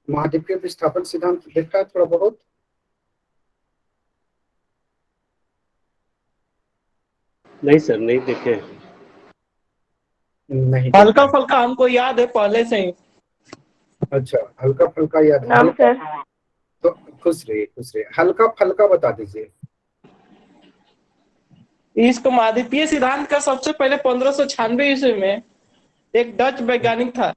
महाद्वीप के विस्थापन सिद्धांत देखा है थोड़ा बहुत? नहीं सर, नहीं देखे। नहीं हल्का देखा है। फल्का हमको याद है पहले से ही। अच्छा, हल्का फल्का याद है। नाम हल्का सर। तो खुश रहिए, खुश रहिए। हल्का फल्का बता दीजिए। इसको महाद्वीपीय सिद्धांत का सबसे पहले 1596 ईस्वी में एक डच वैज्ञानिक था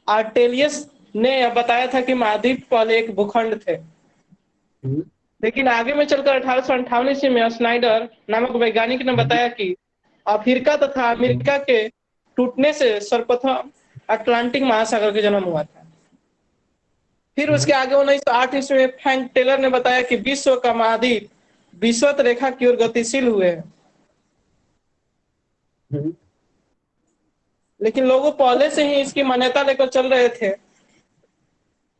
आर्टेलियस ने बताया था कि महाद्वीप पहले एक भूखंड थे। हम्म, लेकिन आगे में चलकर 1858 ईस्वी में स्नाइडर नामक वैज्ञानिक ने बताया कि अफ्रीका तथा अमेरिका के टूटने से सर्वप्रथम अटलांटिक महासागर का जन्म हुआ था। फिर उसके आगे 1908 ईस्वी में फ्रैंक टेलर ने बताया कि विश्व का महाद्वीप विषुवत रेखा की ओर गतिशील हुए हैं। हम्म, लेकिन लोगों पहले से ही इसकी मान्यता लेकर चल रहे थे।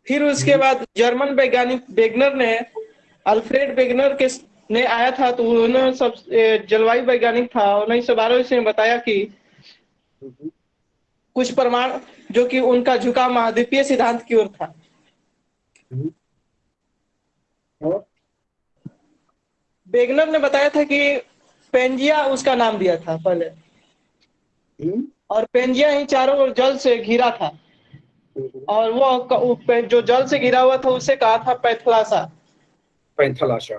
फिर उसके बाद जर्मन वैज्ञानिक वेगनर ने अल्फ्रेड वेगनर के ने आया था, तो उन्होंने सब जलवायु वैज्ञानिक था, 1912 ईस्वी में बताया कि कुछ प्रमाण जो कि उनका झुकाव महाद्वीपीय सिद्धांत की ओर था। और वेगनर ने बताया था कि पेंजिया उसका नाम दिया था पहले, और पेंजिया ही चारों ओर जल से घिरा था, और वो जो जल से घिरा हुआ था उसे कहा था पैथलासा। पैंथलाशा।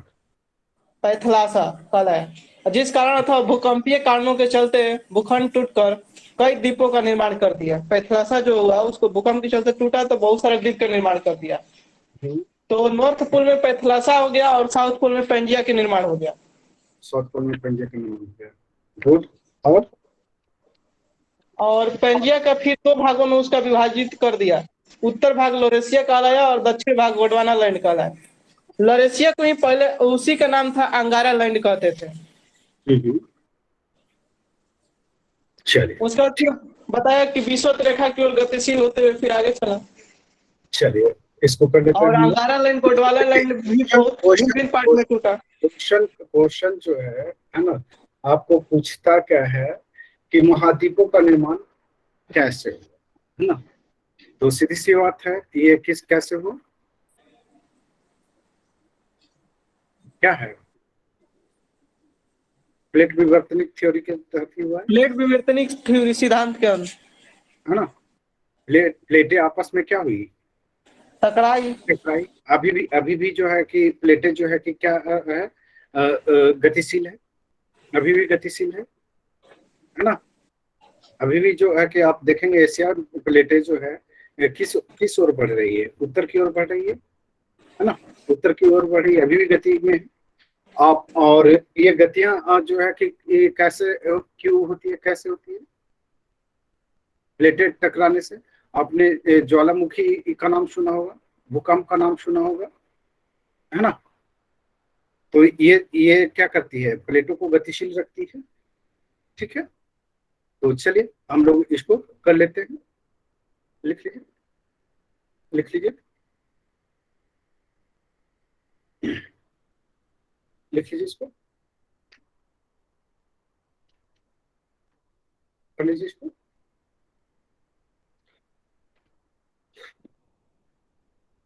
पैथलासा कहला है, जिस कारण अथवा भूकंपीय कारणों के चलते भूखंड टूटकर कई द्वीपों का निर्माण कर दिया। पैथलासा जो हुआ उसको भूकंप के चलते टूटा तो बहुत सारे द्वीप का निर्माण कर दिया। तो नॉर्थ पोल में पैथलासा हो गया और साउथ पोल में पेंजिया के निर्माण हो गया। साउथ पोल में पेंजिया का निर्माण हो गया। गुड। और पेंजिया का फिर दो भागों में उसका विभाजित कर दिया। उत्तर भाग लोरेशिया कहलाया और दक्षिण भाग गोंडवाना लैंड कहलाया। लोरेशिया को ही पहले उसी का नाम था अंगारा लैंड कहते थे। चलिए उसका फिर बताया कि विषुवत रेखा की ओर गतिशील होते हुए फिर आगे चला। चलिए इसको कर देते और हैं। अंगारा लैंड गोंडवाना लैंड भी बहुत विभिन्न पार्ट में टूटा। क्वेश्चन जो है ना, आपको पूछता क्या है कि महाद्वीपों का निर्माण कैसे है ना, तो सीधी सी बात है, ये कैसे हुआ, क्या है, प्लेट विवर्तनिक थ्योरी के तहत ही हुआ प्लेट विवर्तनिक थ्योरी सिद्धांत के है ना। प्लेटें आपस में क्या हुई, टकराई। अभी भी जो है कि प्लेटें जो है कि क्या है, गतिशील है, अभी भी गतिशील है ना। अभी भी जो है कि आप देखेंगे एशिया प्लेटें जो है किस ओर बढ़ रही है, उत्तर की ओर बढ़ रही है ना, उत्तर की ओर बढ़ रही है, अभी भी गति में है आप। और ये गतियां जो है कि ये कैसे क्यों होती है, कैसे होती है, प्लेटें टकराने से। आपने ज्वालामुखी का नाम सुना होगा, भूकंप का नाम सुना होगा, है ना। तो ये क्या करती है, प्लेटों को गतिशील रखती है, ठीक है। तो चलिए हम लोग इसको कर लेते हैं, लिख लीजिए, लिख लीजिए, लिख लीजिए, इसको कर लीजिए, इसको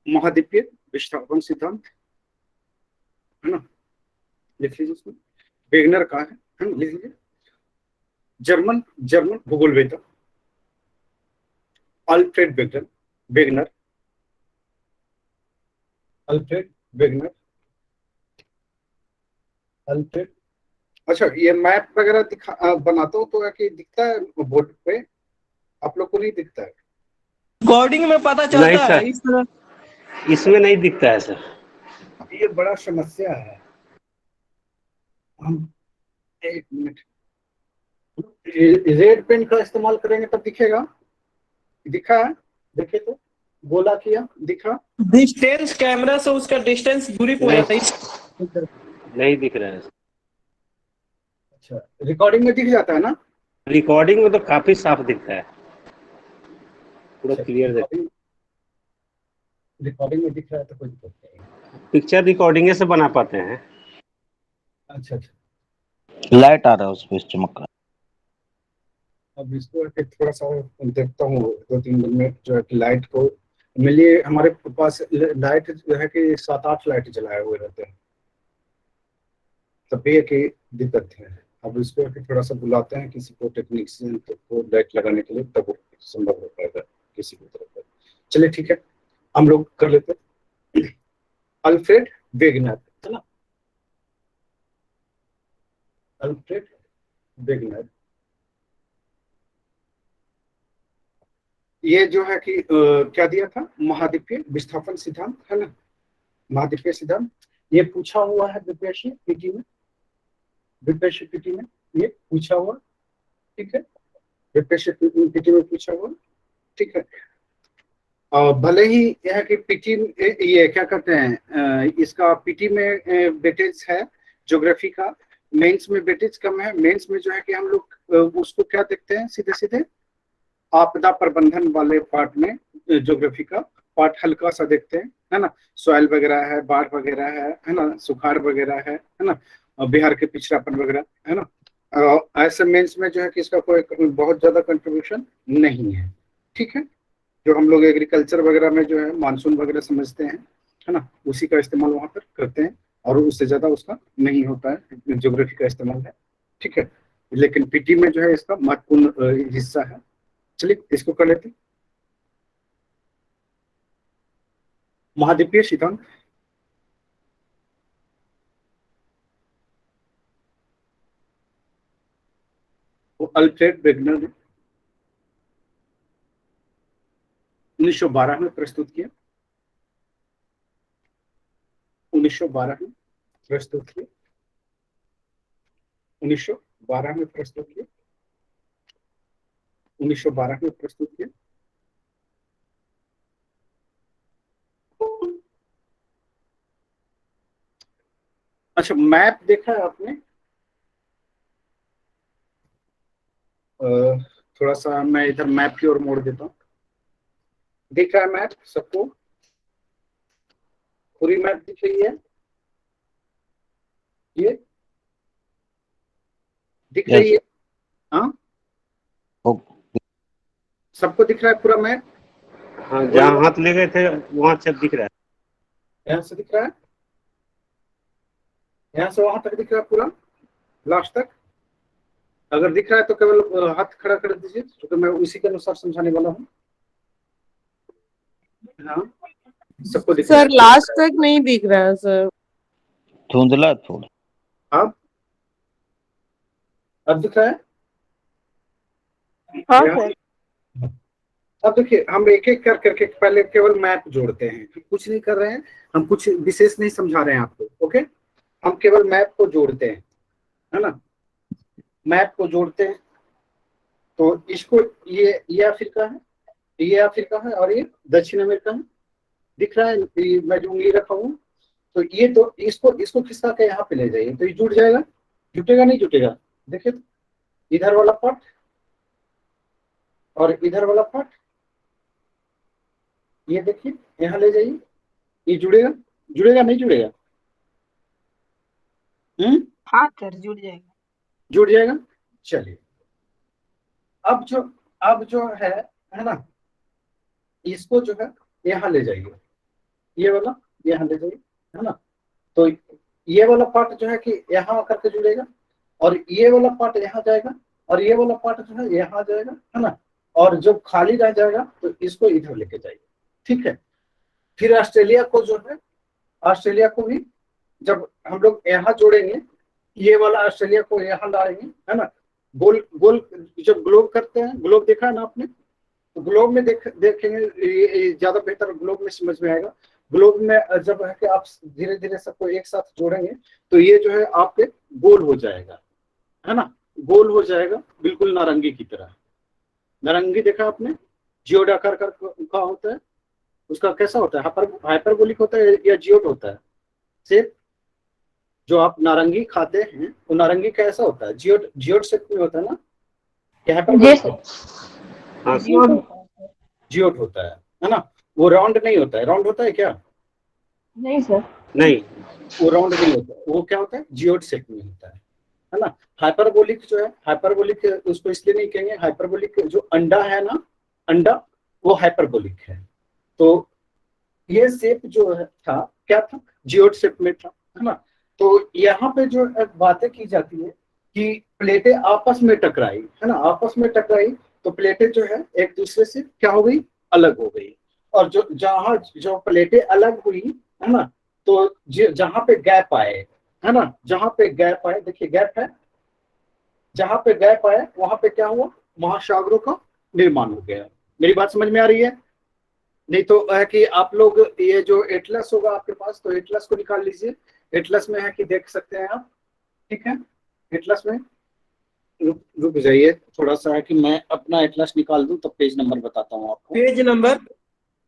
महाद्वीपीय विस्थापन सिद्धांत, है ना, लिख लीजिए इसको। वेगनर का है ना, लिख लीजिए। जर्मन जर्मन भूगोलवेत्ता Alfred Wegener, Alfred Wegener, Alfred. अच्छा, ये मैप वगैरह बनाता हूँ तो है कि दिखता है बोर्ड पे, आप लोग को नहीं दिखता है? कोडिंग में पता चलता है इस तरह, इसमें नहीं दिखता है सर। ये बड़ा समस्या है। हम एक मिनट, रेड पेन का इस्तेमाल करेंगे तब दिखेगा, दिखा है, देखे तो, गोला किया, दिखा। डिस्टेंस कैमरा से उसका डिस्टेंस दूरी हो जाता है। नहीं दिख रहा है। अच्छा, रिकॉर्डिंग में दिख जाता है ना? रिकॉर्डिंग में तो काफी साफ दिखता है, पूरा क्लियर दिखता है। रिकॉर्डिंग में दिख रहा है तो कोई दिक्कत नहीं। पिक्चर रिकॉर्डिंग से बना पाते हैं। अच्छा, लाइट आ रहा है उस पर, चमक रहा अब इसको थोड़ा सा देखता हूँ 2-3 दिन में जो है कि लाइट को मिलिए हमारे पास लाइट जो है कि 7-8 लाइट जलाए हुए रहते हैं, तब भी एक दिक्कत है। अब इसको थोड़ा सा बुलाते हैं किसी को टेक्नीशियन को लाइट लगाने के लिए, तब संभव हो पाएगा किसी भी तरह का। चलिए ठीक है, हम लोग कर लेते हैं। अल्फ्रेड वेगनर, है ना, अल्फ्रेड वेगनर, ये जो है कि क्या दिया था, महाद्वीपीय विस्थापन सिद्धांत, है ना, महाद्वीपीय सिद्धांत। ये पूछा हुआ है विपक्षी पीटी में, विपक्षी पीटी में ये पूछा हुआ, ठीक है, विपक्षी पीटी में पूछा हुआ, ठीक है। भले ही यह कि पीटी ये क्या कहते हैं, इसका पीटी में वेटेज है ज्योग्राफी का, मेंस में वेटेज कम है। मेंस में जो है कि हम लोग उसको क्या देखते हैं, सीधे सीधे आपदा प्रबंधन वाले पार्ट में ज्योग्राफी का पार्ट हल्का सा देखते हैं, है ना, सॉइल वगैरह है, बाढ़ वगैरह है ना, सुखाड़ वगैरह है ना, बिहार के पिछड़ापन वगैरह, है ना। ऐसे मेंस में जो है कि इसका कोई बहुत ज्यादा कंट्रीब्यूशन नहीं है, ठीक है। जो हम लोग एग्रीकल्चर वगैरह में जो है मानसून वगैरह समझते हैं, है ना, उसी का इस्तेमाल वहां पर करते हैं, और उससे ज्यादा उसका नहीं होता है, ज्योग्राफी का इस्तेमाल है, ठीक है। लेकिन पीटी में जो है इसका महत्वपूर्ण हिस्सा है। चलिए इसको कर लेते हैं। महाद्वीपीय सिद्धांत, वो अल्फ्रेड वेगनर ने 1912 में प्रस्तुत किया, 1912 में प्रस्तुत किया, 1912 में प्रस्तुत किया, 1912 में प्रस्तुत किया। अच्छा, मैप देखा है आपने? थोड़ा सा मैं इधर मैप की ओर मोड़ देता हूँ। दिख रहा है मैप सबको? पूरी मैप दिख रही है? ये दिख रही है? हाँ, सबको दिख रहा है पूरा मैप? हाँ, जहाँ हाथ ले गए थे वहाँ सब दिख रहा है। यहाँ से दिख रहा है, यहाँ से वहां तक दिख रहा है पूरा, लास्ट तक? अगर दिख रहा है तो केवल हाथ खड़ा कर दीजिए, क्योंकि मैं उसी के अनुसार समझाने वाला हूँ। हाँ, सबको दिख रहा सर है? लास्ट तक नहीं दिख रहा है सर। धुंधला थोड़ा। अब दिख रहा है? हाँ यहाँ? सर। अब देखिए, हम एक एक कर करके पहले केवल मैप जोड़ते हैं, हम कुछ नहीं कर रहे हैं, हम कुछ विशेष नहीं समझा रहे हैं आपको, ओके। हम केवल मैप को जोड़ते हैं, है ना, मैप को जोड़ते हैं। तो इसको ये अफ्रीका है, ये अफ्रीका है, और ये दक्षिण अमेरिका है, दिख रहा है? मैं जो उंगली रखा हूँ, तो ये तो इसको खिसका के यहाँ पे ले जाइए, तो ये जुट जाएगा, जुटेगा नहीं जुटेगा? देखिए तो, इधर वाला पार्ट और इधर वाला पार्ट, ये देखिए, यहाँ ले जाइए, ये जुड़ेगा, जुड़ेगा नहीं जुड़ेगा? हाँ सर जुड़ जाएगा। जुड़ जाएगा। चलिए, अब जो है ना, इसको जो है यहाँ ले जाइए, ये वाला यहाँ ले जाइए, है ना। तो ये वाला पार्ट जो है कि यहाँ आकर के जुड़ेगा, और ये वाला पार्ट यहाँ जाएगा, और ये वाला पार्ट जो है यहाँ जाएगा, है ना। और जो खाली रह जाएगा तो इसको इधर लेके जाइए, ठीक है। फिर ऑस्ट्रेलिया को जो है, ऑस्ट्रेलिया को भी जब हम लोग यहाँ जोड़ेंगे, ये वाला ऑस्ट्रेलिया को यहाँ डालेंगे, है ना। गोल गोल जब ग्लोब करते हैं, ग्लोब देखा है ना आपने, तो ग्लोब में देखेंगे, ये ज्यादा बेहतर ग्लोब में समझ में आएगा। ग्लोब में जब है कि आप धीरे धीरे सबको एक साथ जोड़ेंगे, तो ये जो है आपके गोल हो जाएगा, है ना, गोल हो जाएगा, बिल्कुल नारंगी की तरह। नारंगी देखा आपने? जियोड आकार का होता है, उसका कैसा होता है, हाइपरबोलिक होता है या जियोड होता है? शेप जो आप नारंगी खाते हैं, वो नारंगी कैसा होता है? जियोड, जियोड शेप में होता है ना, या हाइपरबोलिक? हाँ, जियोड होता है ना। वो राउंड नहीं होता है, राउंड होता है क्या? नहीं सर। नहीं, वो राउंड नहीं होता, वो क्या होता है, जियोड शेप में होता है ना। हाइपरबोलिक जो है, हाइपरबोलिक उसको इसलिए नहीं कहेंगे, हाइपरबोलिक जो अंडा है ना, अंडा वो हाइपरबोलिक है, तो ये शेप जो था क्या था, जियोड शेप में था, है ना। तो यहाँ पे जो बातें की जाती है कि प्लेटें आपस में टकराई, है ना, आपस में टकराई तो प्लेटें जो है एक दूसरे से क्या हो गई, अलग हो गई। और जो जहां जो प्लेटें अलग हुई, है ना, तो जहां पे गैप आए, है ना, जहां पे गैप आए, देखिए गैप है, जहां पे गैप आए वहां पे क्या हुआ, महासागरों का निर्माण हो गया। मेरी बात समझ में आ रही है? नहीं तो है कि आप लोग ये जो एटलस होगा आपके पास, तो एटलस को निकाल लीजिए। एटलस में है कि देख सकते हैं आप, ठीक है। एटलस में रुक जाइए थोड़ा सा, है कि मैं अपना एटलस निकाल दूं तब पेज नंबर बताता हूँ आपको। पेज नंबर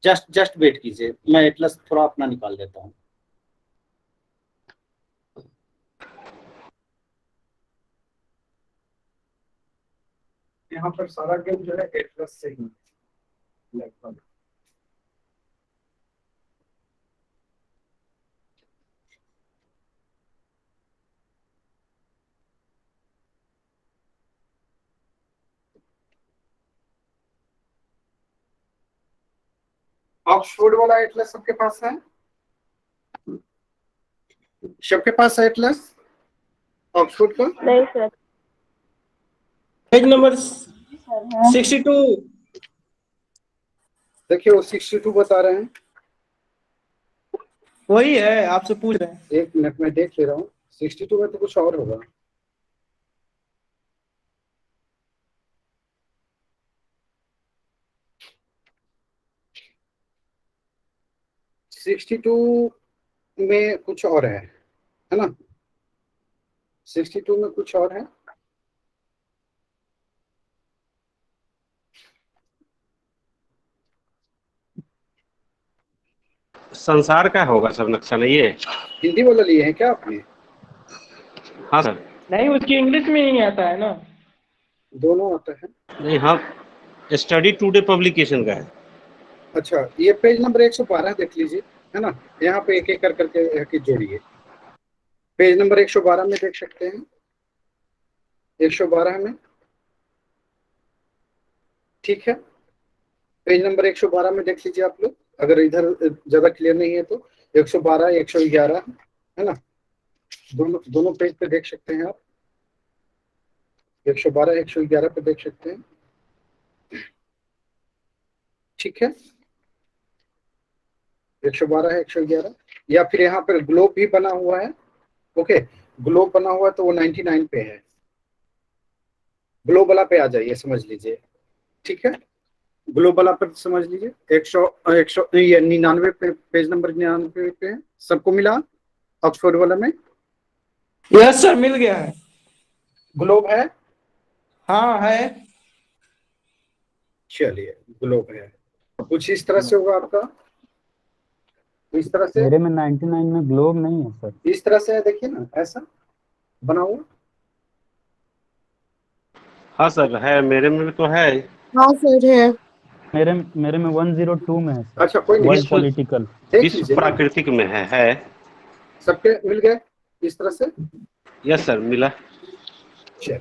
जस्ट वेट कीजिए, मैं एटलस थोड़ा अपना निकाल देता हूँ। यहाँ पर सारा गेम जो है एटलस से ही लगभग। ऑक्सफोर्ड वाला एटलस सबके पास है? सबके पास है एटलस ऑक्सफोर्ड का? नहीं सर। पेज नंबर सर है। 62। देखिए वो 62 बता रहे हैं। वही है, आपसे पूछ रहे हैं। एक मिनट में देख ले रहा हूँ, 62 में तो कुछ और होगा। सिक्सटी टू में कुछ और है ना, 62 में कुछ और है। संसार का होगा सब नक्शा, नहीं है? हिंदी वाला लिए हैं क्या आपने? हाँ सर। नहीं, उसकी इंग्लिश में नहीं आता है ना। दोनों आता है। नहीं, हाँ, स्टडी टुडे पब्लिकेशन का है। अच्छा, ये पेज नंबर 112 देख लीजिए, है ना। यहाँ पे एक एक कर करके जोड़िए। पेज नंबर 112 में देख सकते हैं, 112 में, ठीक है। पेज नंबर 112 में देख लीजिए आप लोग, अगर इधर ज्यादा क्लियर नहीं है तो 112 111, है ना, दोनों दोनों पेज पे देख सकते हैं आप। 112 111 पे देख सकते हैं, ठीक है। 112 111, या फिर यहाँ पर ग्लोब भी बना हुआ है। ओके, ग्लोब बना हुआ है तो वो 99 पे है। ग्लोब वाला पे आ जाइए, समझ लीजिए, ठीक है। ग्लोब वाला पर समझ लीजिए, 100 ये 99 पे, पेज नंबर 99 पे है। सबको मिला ऑक्सफोर्ड वाला में? यस सर, मिल गया है। ग्लोब है? हाँ है। चलिए, ग्लोब है। कुछ इस तरह से होगा आपका, इस तरह से, मेरे में 99 में ग्लोब नहीं है सर। इस तरह से है, देखिए ना, ऐसा बना हुआ। हाँ सर, है, मेरे में भी तो है। हाँ सर है। मेरे में 102 में है सर। अच्छा, कोई नहीं, वर्ल्ड पॉलिटिकल। देख विश्व लीजिए ना। प्राकृतिक में है। सबके मिल गए इस तरह से? यस सर, मिला। चलिए,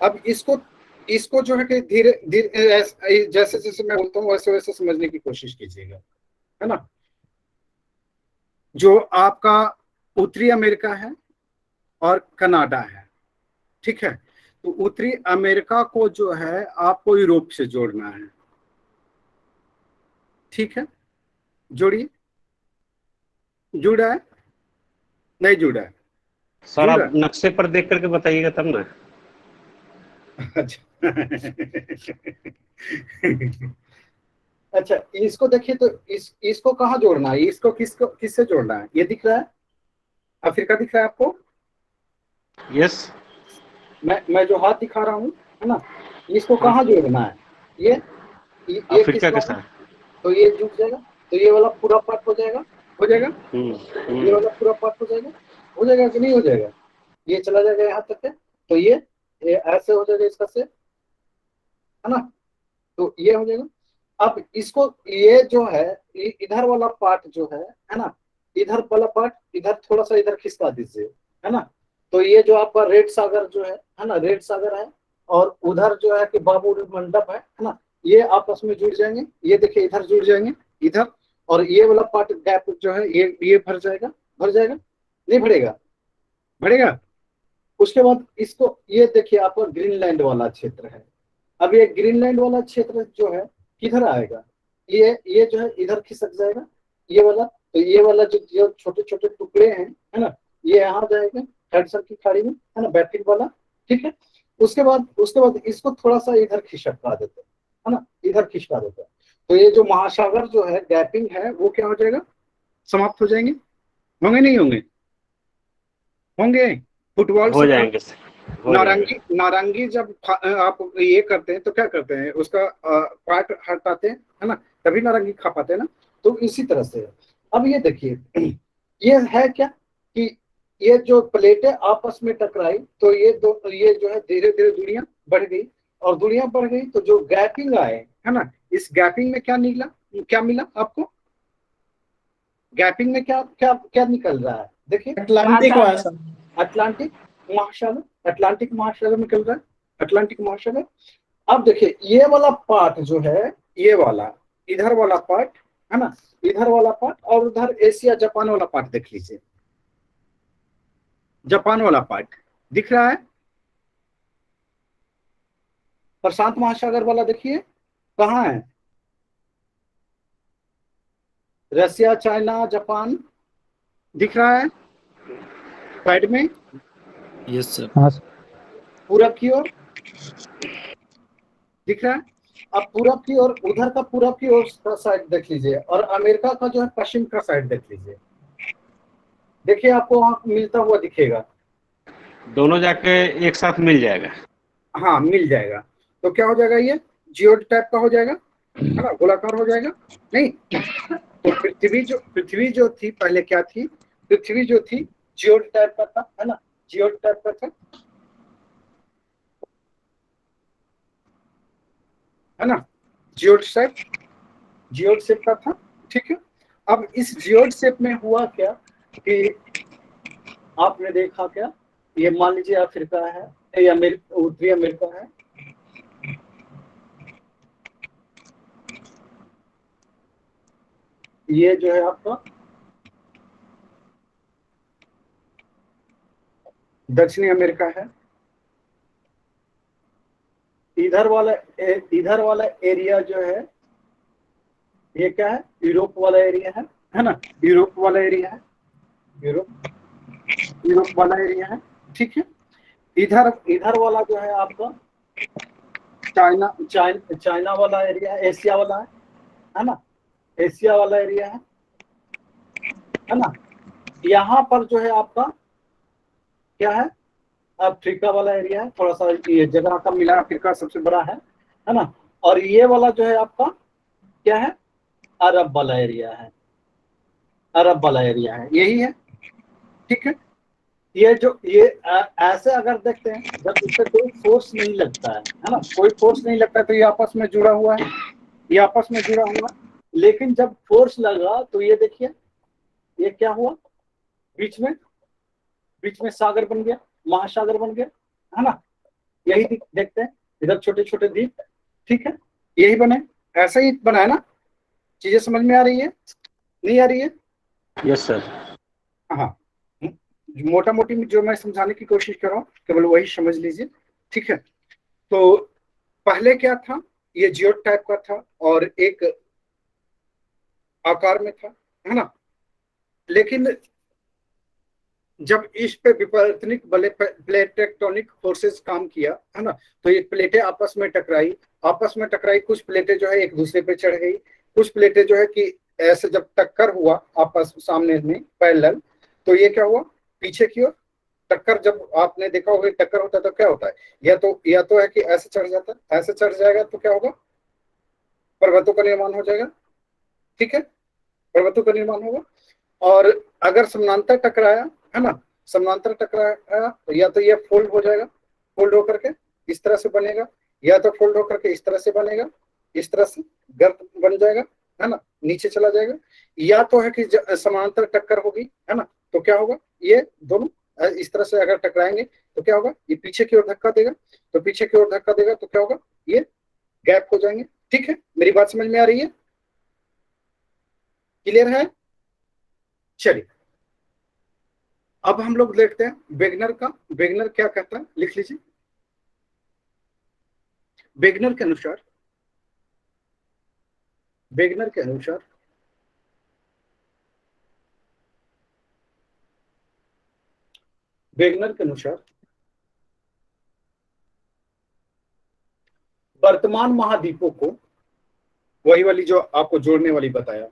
अब इसको इसको जो है कि धीरे धीरे जैसे जैसे मैं बोलता हूँ वैसे वैसे समझने की कोशिश कीजिएगा, है ना। जो आपका उत्तरी अमेरिका है और कनाडा है, ठीक है, तो उत्तरी अमेरिका को जो है आपको यूरोप से जोड़ना है, ठीक है। जोड़िए। जुड़ा है? नहीं जुड़ा है? सर जुड़ा आप नक्शे पर देख करके बताइएगा तब ना। अच्छा अच्छा, इसको देखिए तो इसको कहाँ जोड़ना है, इसको किससे जोड़ना है? ये दिख रहा है, अफ्रीका दिख रहा है आपको? यस। मैं जो हाथ दिखा रहा हूँ, है ना, इसको हाँ। कहाँ जोड़ना है? ये अफ्रीका के किस साथ। वाला? तो ये जुड़ जाएगा, तो ये वाला पूरा पार्ट हो जाएगा, हो जाएगा। ये वाला पूरा पार्ट हो जाएगा कि नहीं हो जाएगा? ये चला जाएगा यहाँ तक है, तो ये ऐसे हो जाएगा इसका से, है ना, तो ये हो जाएगा। अब इसको, ये जो है इधर वाला पार्ट जो है ना, इधर वाला पार्ट इधर थोड़ा सा इधर खिसका दीजिए, है ना। तो ये जो आपका रेड सागर जो है ना, रेड सागर है, और उधर जो है कि बाबू मंडप है ना, ये आपस में जुड़ जाएंगे। ये देखिए इधर जुड़ जाएंगे, इधर, और ये वाला पार्ट गैप जो है ये भर जाएगा, भर जाएगा, नहीं भरेगा, भरेगा। उसके बाद इसको ये देखिए आपका ग्रीनलैंड वाला क्षेत्र है। अब ये ग्रीनलैंड वाला क्षेत्र जो है किधर आएगा, ये जो है इधर खिसक जाएगा, ये वाला। तो ये वाला जो छोटे छोटे टुकड़े हैं, है ना, ये यहाँ जाएगा हडसन की खाड़ी में, है ना, बैल्टिक वाला, ठीक है। उसके बाद इसको थोड़ा सा इधर खिसका देते हैं, है ना, इधर खिसका देते हैं। तो ये जो महासागर जो है गैपिंग है वो क्या हो जाएगा, समाप्त हो जाएंगे, होंगे नहीं होंगे, होंगे। फुटबॉल हो से जाएंगे सर, हो नारंगी जाएंगे। नारंगी जब आप ये करते हैं तो क्या करते हैं, उसका पार्ट हटाते हैं, है ना, तभी नारंगी खा पाते हैं ना। तो इसी तरह से अब ये देखिए ये है क्या कि ये जो प्लेटें आपस में टकराई तो ये जो है धीरे धीरे दूरियां बढ़ गई, और दूरियां बढ़ गई तो जो गैपिंग आए, है ना, इस गैपिंग में क्या मिला आपको, गैपिंग में क्या क्या क्या निकल रहा है, देखिए अटलांटिक महासागर, अटलांटिक महासागर, अटलांटिक महासागर निकल रहा है, अटलांटिक महासागर। अब देखिए ये वाला पार्ट जो है, ये वाला इधर वाला पार्ट, है ना, इधर वाला पार्ट, और उधर एशिया जापान वाला पार्ट देख लीजिए, जापान वाला पार्ट दिख रहा है। प्रशांत महासागर वाला देखिए कहाँ है, रसिया, चाइना, जापान दिख रहा है साइड में, यस सर। हाँ सर। पूरब की ओर दिख रहा है। अब पूरब की ओर, उधर का पूरब की ओर का साइड देख लीजिए, और अमेरिका का जो है पश्चिम का साइड देख लीजिए, देखिए आपको वहां मिलता हुआ दिखेगा, दोनों जाके एक साथ मिल जाएगा। हाँ मिल जाएगा। तो क्या हो जाएगा, ये जियोड टाइप का हो जाएगा, है ना, गोलाकार हो जाएगा। नहीं तो पृथ्वी जो थी पहले क्या थी, पृथ्वी जो थी जियोड टाइप का था, है ना, जियोड टाइप का था, है ना, जियोड शेप का था, ठीक है। अब इस जियोड शेप में हुआ क्या कि आपने देखा क्या, ये मान लीजिए अफ्रीका है या उत्तरी अमेरिका है, ये जो है आपका दक्षिणी अमेरिका है, इधर वाला एरिया जो है ये क्या है, यूरोप वाला एरिया है ना, यूरोप वाला एरिया है, यूरोप वाला एरिया है, ठीक है। इधर वाला जो है आपका चाइना वाला एरिया है, एशिया वाला है ना, एशिया वाला एरिया है ना। यहाँ पर जो है आपका क्या है, अफ्रीका वाला एरिया है, थोड़ा सा ये जगह का मिला, अफ्रीका सबसे बड़ा है ना। और ये वाला जो है आपका क्या है, अरब वाला एरिया है, अरब वाला एरिया है, यही है, ठीक है। ये ऐसे अगर देखते हैं, जब इससे कोई फोर्स नहीं लगता है ना, कोई फोर्स नहीं लगता तो ये आपस में जुड़ा हुआ है, ये आपस में जुड़ा हुआ है। लेकिन जब फोर्स लगा तो ये देखिए ये क्या हुआ, बीच में सागर बन गया, महासागर बन गया, है ना। यही देखते हैं इधर छोटे छोटे द्वीप, ठीक है, यही बने, ऐसा ही बना है ना। चीजें समझ में आ रही है, नहीं आ रही है? Yes sir. हाँ, मोटा मोटी जो मैं समझाने की कोशिश कर रहा हूँ केवल वही समझ लीजिए, ठीक है। तो पहले क्या था, ये जियोड टाइप का था और एक आकार में था, है ना। लेकिन जब इस पे विवर्तनिक बले, प्लेट टेक्टोनिक फोर्सेस काम किया, है ना, तो ये प्लेटें आपस में टकराई, कुछ प्लेटें जो है एक दूसरे पे चढ़ गई, कुछ प्लेटें जो है कि ऐसे जब टक्कर हुआ आपस सामने में पैरेलल, तो ये क्या हुआ, पीछे की ओर टक्कर, जब आपने देखा होगा टक्कर होता है तो क्या होता है, या तो है कि ऐसे चढ़ जाता है, ऐसे चढ़ जाएगा तो क्या होगा, पर्वतों का निर्माण हो जाएगा, ठीक है, पर्वतों का निर्माण होगा। और अगर समानांतर टकराया, है ना, समानांतर टकराया तो या तो ये फोल्ड हो जाएगा, फोल्ड होकर के इस तरह से बनेगा, या तो फोल्ड होकर के इस तरह से बनेगा, इस तरह से गर्त बन जाएगा, है ना, नीचे चला जाएगा। या तो है कि समानांतर टक्कर होगी, है ना, तो क्या होगा, ये दोनों इस तरह से अगर टकराएंगे तो क्या होगा, ये पीछे की ओर धक्का देगा, तो पीछे की ओर धक्का देगा तो क्या होगा, ये गैप हो जाएंगे, ठीक है। मेरी बात समझ में आ रही है? क्लियर है? चलिए अब हम लोग देखते हैं वेगनर का। वेगनर क्या कहता है, लिख लीजिए। वेगनर के अनुसार, वेगनर के अनुसार वेगनर के अनुसार वर्तमान महाद्वीपों को, वही वाली जो आपको जोड़ने वाली बताया,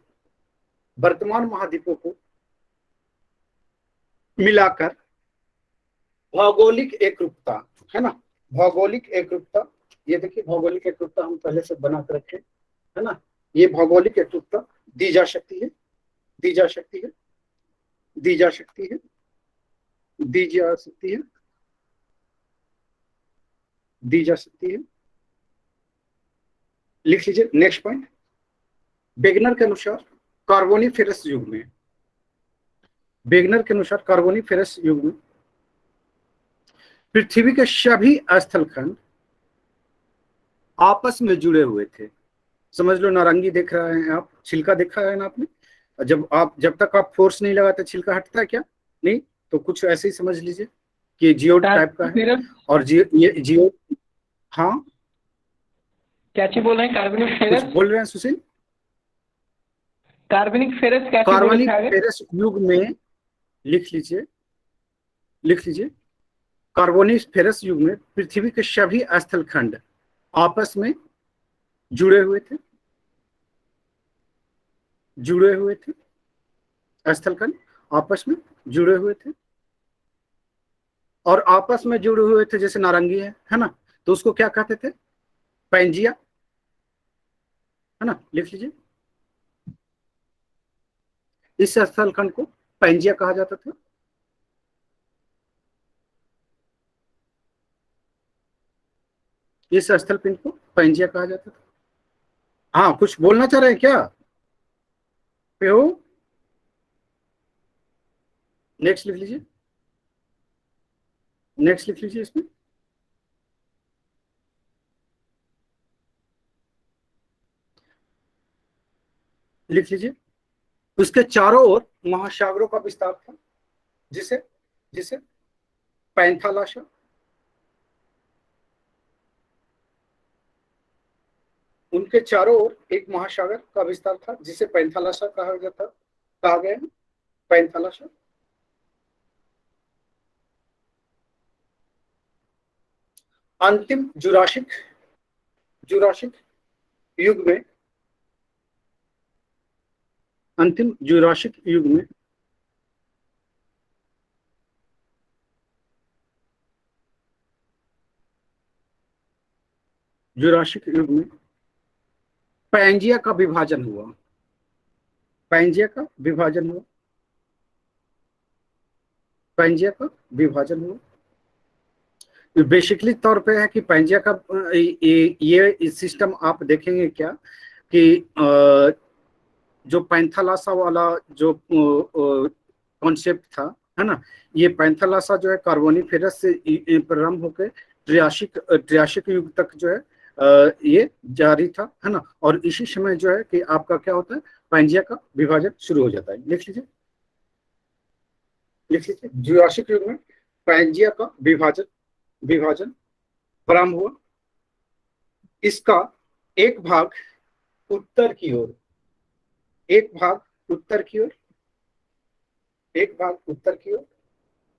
वर्तमान महाद्वीपों को मिलाकर भौगोलिक एकरूपता, है ना, भौगोलिक एकरूपता, ये देखिए भौगोलिक एकरूपता हम पहले से बना कर रखे, है ना, ये भौगोलिक एकरूपता दी जा सकती है, दी जा सकती है, दी जा सकती है, दी जा सकती है, दी जा सकती है। लिख लीजिए नेक्स्ट पॉइंट। वेगनर के अनुसार कार्बोनिफेरस युग में, वेगनर के अनुसार कार्बोनिफेरस युग में पृथ्वी के सभी स्थलखंड आपस में जुड़े हुए थे। समझ लो नारंगी देख रहे हैं आप, छिलका देखा है ना आपने, जब तक आप फोर्स नहीं लगाते छिलका हटता है क्या? नहीं, तो कुछ ऐसे ही समझ लीजिए कि जियो टाइप का है। और ये जियो, हाँ क्या चीज बोल रहे हैं? कार्बनिक कुछ फेरस, बोल रहे हैं सुशील? कार्बनिक फेरस क्या चीज बोल कार्बनिक रहे थे? फेरस युग में, लिख लीजिए, लिख लीजिए, कार्बोनिक फेरस युग में पृथ्वी के सभी स्थलखंड आपस में जुड़े हुए थे, जुड़े हुए थे, स्थलखंड आपस में जुड़े हुए थे, और आपस में जुड़े हुए थे जैसे नारंगी है ना, तो उसको क्या कहते थे? पैंजिया, है ना, लिख लीजिए। इस स्थलखंड को पैंजिया कहा जाता था। इस स्थलपिंड को पैंजिया कहा जाता था। हाँ, कुछ बोलना चाह रहे हैं क्या? पे हो? नेक्स्ट लिख लीजिए, नेक्स्ट लिख लीजिए इसमें। लिख लीजिए, उसके चारों ओर महासागरों का विस्तार था, जिसे जिसे पैंथालाशा, उनके चारों ओर एक महासागर का विस्तार था जिसे पैंथालाशा कहा जाता, कहा गया है, पैंथालाशा। अंतिम जुरासिक जुरासिक युग में, अंतिम जुरासिक युग में जुरासिक युग में पैंजिया का विभाजन हुआ, पैंजिया का विभाजन हुआ, पैंजिया का विभाजन हुआ। बेसिकली तौर पे है कि पैंजिया का ये सिस्टम आप देखेंगे क्या कि जो पैंथालाशा वाला जो कॉन्सेप्ट था, है ना, ये पैंथालाशा जो है कार्बोनिफेरस से प्रारंभ होकर ट्रियासिक युग तक जो है ये जारी था, है ना, और इसी समय जो है कि आपका क्या होता है, पैंजिया का विभाजन शुरू हो जाता है। लिख लीजिए, लिख लीजिए, जुरासिक युग में पैंजिया का विभाजन प्रारंभ हुआ। इसका एक भाग उत्तर की ओर, एक भाग उत्तर की ओर, एक भाग उत्तर की ओर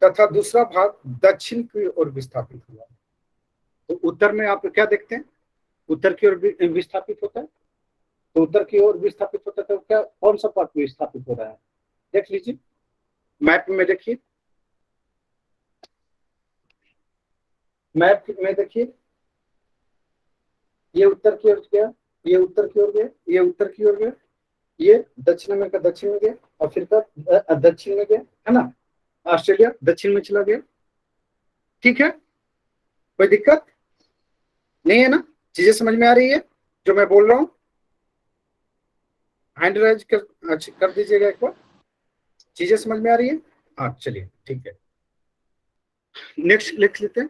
तथा दूसरा भाग दक्षिण की ओर विस्थापित हुआ। तो उत्तर में आप क्या देखते हैं? उत्तर की ओर विस्थापित होता है, तो उत्तर की ओर विस्थापित होता है, तो क्या कौन सा पार्ट विस्थापित हो रहा है? देख लीजिए मैप में, देखिए मैप में, देखिए ये उत्तर की ओर गया, ये उत्तर की ओर गया, ये उत्तर की ओर गया, ये दक्षिण अमेरिका दक्षिण में गया, अफ्रीका दक्षिण में गया, है ना, ऑस्ट्रेलिया दक्षिण में चला गया। ठीक है, कोई दिक्कत नहीं है ना? चीजें समझ में आ रही है जो मैं बोल रहा हूँ? हैंड राइज कर दीजिएगा एक बार। चीजें समझ में आ रही है? हाँ चलिए ठीक है, नेक्स्ट लिख लेते हैं।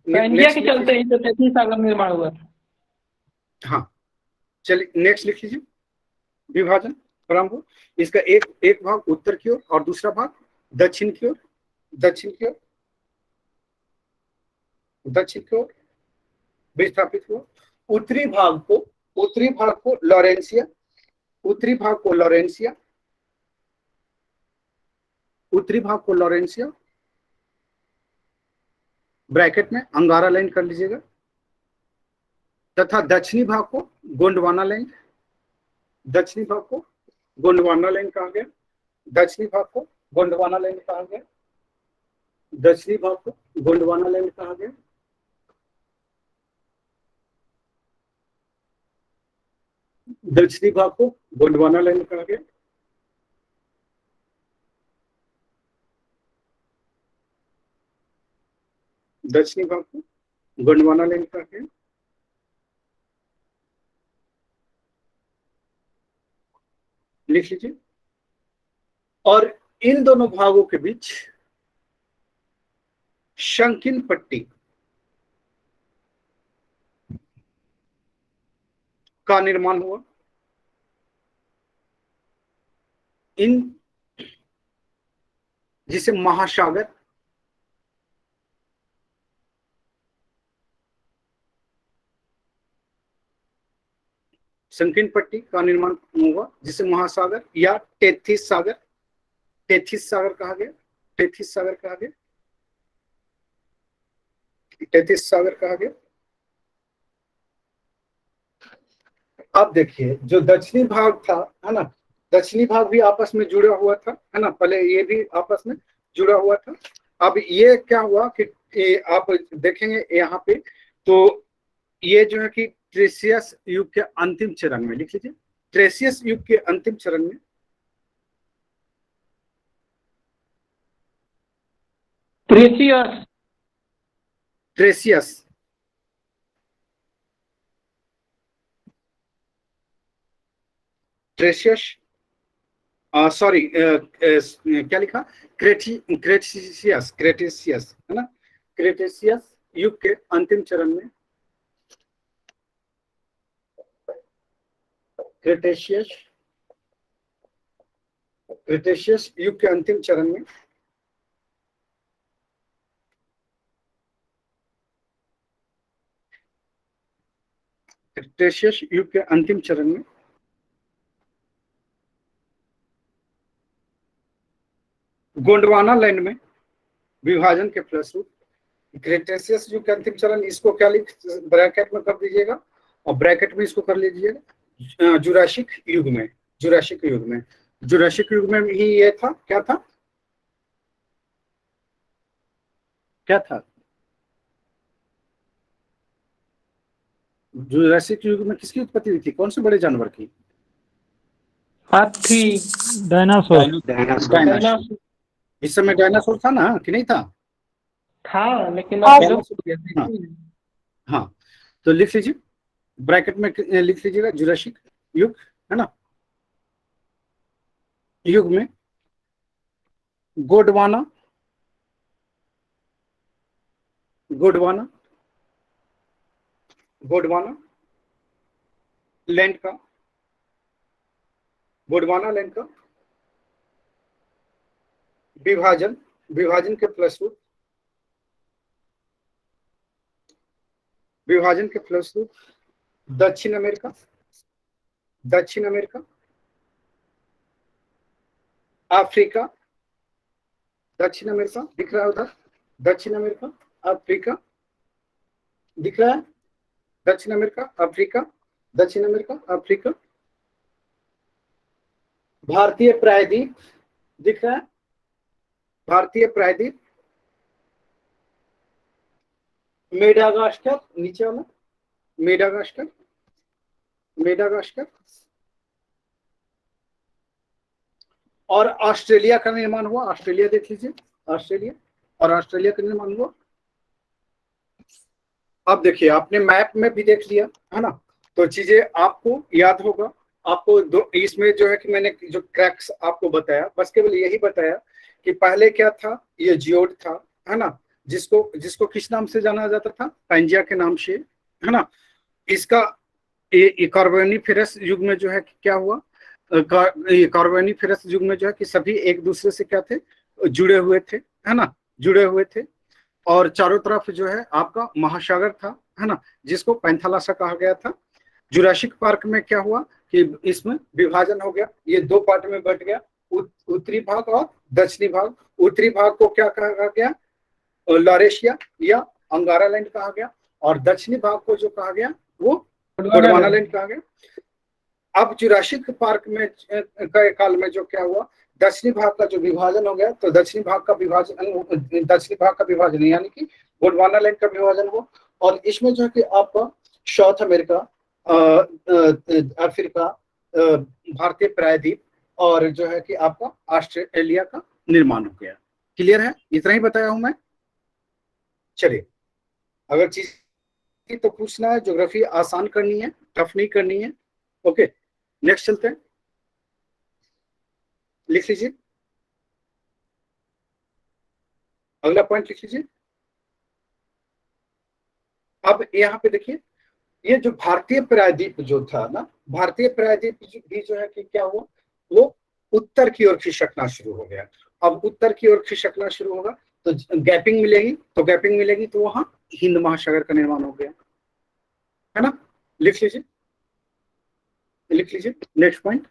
पैंजिया के चलते ही तो 33 साल का निर्माण हुआ था। हाँ चलिए नेक्स्ट लिख लीजिए। विभाजन परम्बू। इसका एक भाग उत्तर की ओर और दूसरा भाग दक्षिण की ओर, दक्षिण की ओर, दक्षिण की ओर विस्थापित हुआ। उत्तरी भाग को लॉरेंसिया, उत्तरी भाग को लॉरेंसिया, उत्तरी भाग को लॉरेंसिया, ब्रैकेट में अंगारा लाइन कर लीजिएगा, तथा दक्षिणी भाग को गोंडवाना लाइन, दक्षिणी भाग को गोंडवाना लाइन कहा गया, दक्षिणी भाग को गोंडवाना लाइन कहा गया, दक्षिणी भाग को गोंडवाना लाइन कहा गया। दक्षिणी भाग को गोंडवाना लाइन कहा गया। दक्षिणी भाग को गोंडवाना लाइन कहा गया। लिख लीजिए। और इन दोनों भागों के बीच शंकिन पट्टी का निर्माण हुआ। इन जिसे महासागर संकीर्ण पट्टी का निर्माण हुआ, जिसे महासागर या टेथिस सागर, टेथिस सागर कहा गया, टेथिस सागर कहा गया, टेथिस सागर कहा गया। अब देखिए जो दक्षिणी भाग था, है ना, दक्षिणी भाग भी आपस में जुड़ा हुआ था, है ना, पहले ये भी आपस में जुड़ा हुआ था। अब ये क्या हुआ कि आप देखेंगे यहाँ पे, तो ये जो है कि ट्रेसियस युग के अंतिम चरण में, लिख लीजिए, ट्रेसियस युग के अंतिम चरण में, ट्रेसियस, ट्रेसियस ट्रेसियस सॉरी क्या लिखा, क्रेटेशियस, क्रेटेशियस, है ना, क्रेटेशियस युग के अंतिम चरण में, क्रेटेशियस, क्रेटेशियस युग के अंतिम चरण में क्रेटेशियस युग के अंतिम चरण में गोंडवाना लैंड में विभाजन के फलस्वरूप, क्रेटेशियस युग के अंतिम चरण, इसको क्या लिख ब्रैकेट में कर दीजिएगा और ब्रैकेट में इसको कर लीजिएगा जुरासिक युग में, जुरासिक युग में, जुरासिक युग में ही ये था, क्या था, क्या था, जुरासिक युग में किसकी उत्पत्ति हुई थी, कौन से बड़े जानवर की, हाथी, डायनासोर, डायनासोर। इस समय डायनासोर था ना कि नहीं था, था लेकिन हाँ, अब विलुप्त हो गया। हाँ, तो लिख लीजिए ब्रैकेट में, लिख लीजिएगा जुरासिक युग, है ना, युग में गोंडवाना, गोंडवाना, गोंडवाना लैंड का, गोंडवाना लैंड का विभाजन, विभाजन के फलस्वरूप, विभाजन के फलस्वरूप दक्षिण अमेरिका, दक्षिण अमेरिका, अफ्रीका, दक्षिण अमेरिका दिख रहा है उधर, दक्षिण अमेरिका, अफ्रीका दिख रहा है, दक्षिण अमेरिका, अफ्रीका, दक्षिण अमेरिका, अफ्रीका, भारतीय प्रायद्वीप दिख रहा है, भारतीय प्रायद्वीप, मेडागास्कर नीचे वाला, मेडागास्कर, मेडागास्कर, और ऑस्ट्रेलिया का निर्माण हुआ, ऑस्ट्रेलिया देख लीजिए, ऑस्ट्रेलिया, और ऑस्ट्रेलिया का निर्माण हुआ। अब देखिए आपने मैप में भी देख लिया, है ना, तो चीजें आपको याद होगा, आपको दो इसमें जो है कि मैंने जो क्रैक्स आपको बताया, बस केवल यही बताया कि पहले क्या था, ये जियोड था, है ना, जिसको किस नाम से जाना जाता था, पैंजिया के नाम से, है ना। इसका कार्बोनिफेरस युग में जो है क्या हुआ, ये कार्बोनिफेरस युग में जो है कि सभी एक दूसरे से क्या थे, जुड़े हुए थे, है ना, जुड़े हुए थे। और चारों तरफ जो है आपका महासागर था, है ना, जिसको पैंथालासा कहा गया था। जुरासिक पार्क में क्या हुआ कि इसमें विभाजन हो गया, ये दो पार्ट में बट गया, उत्तरी भाग और दक्षिणी भाग। उत्तरी भाग को क्या कहा गया, लॉरेशिया या अंगारालैंड कहा गया, और दक्षिणी भाग को जो कहा गया वो गोंडवानालैंड कहा गया। अब जुरासिक पार्क में के काल में जो क्या हुआ, दक्षिणी भाग का जो विभाजन हो गया, तो दक्षिणी भाग का विभाजन यानी कि गोंडवानालैंड का विभाजन हुआ। और इसमें जो है कि आपका साउथ अमेरिका, अफ्रीका, भारतीय प्रायद्वीप और जो है कि आपका ऑस्ट्रेलिया का निर्माण हो गया। क्लियर है, इतना ही बताया हूं मैं। चलिए, अगर चीज तो पूछना है, ज्योग्राफी आसान करनी है, टफ नहीं करनी है। ओके, नेक्स्ट चलते हैं, लिख लीजिए, अगला पॉइंट लिख लीजिए। अब यहाँ पे देखिए, ये जो भारतीय प्रायद्वीप जो था ना, भारतीय प्रायद्वीप भी जो है कि क्या हुआ, वो उत्तर की ओर खिसकना शुरू हो गया। अब उत्तर की ओर खिसकना शुरू होगा तो गैपिंग मिलेगी, तो वहां हिंद महासागर का निर्माण हो गया, है ना। लिख लीजिए, नेक्स्ट पॉइंट।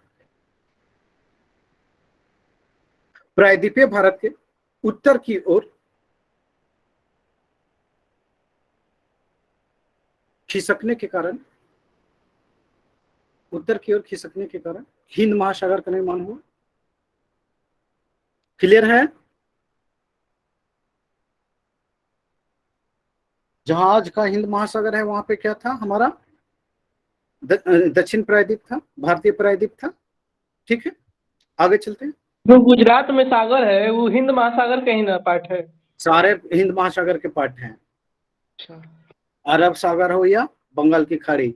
प्रायद्वीपीय भारत के उत्तर की ओर खिसकने के कारण हिंद महासागर का निर्माण हुआ। क्लियर है, जहां आज का हिंद महासागर है वहां पे क्या था, हमारा दक्षिण प्रायद्वीप था, भारतीय प्रायद्वीप था। ठीक है, आगे चलते हैं। जो गुजरात में सागर है वो हिंद महासागर का ही ना पार्ट है? सारे हिंद महासागर के पार्ट हैं, अच्छा, अरब सागर हो या बंगाल की खाड़ी।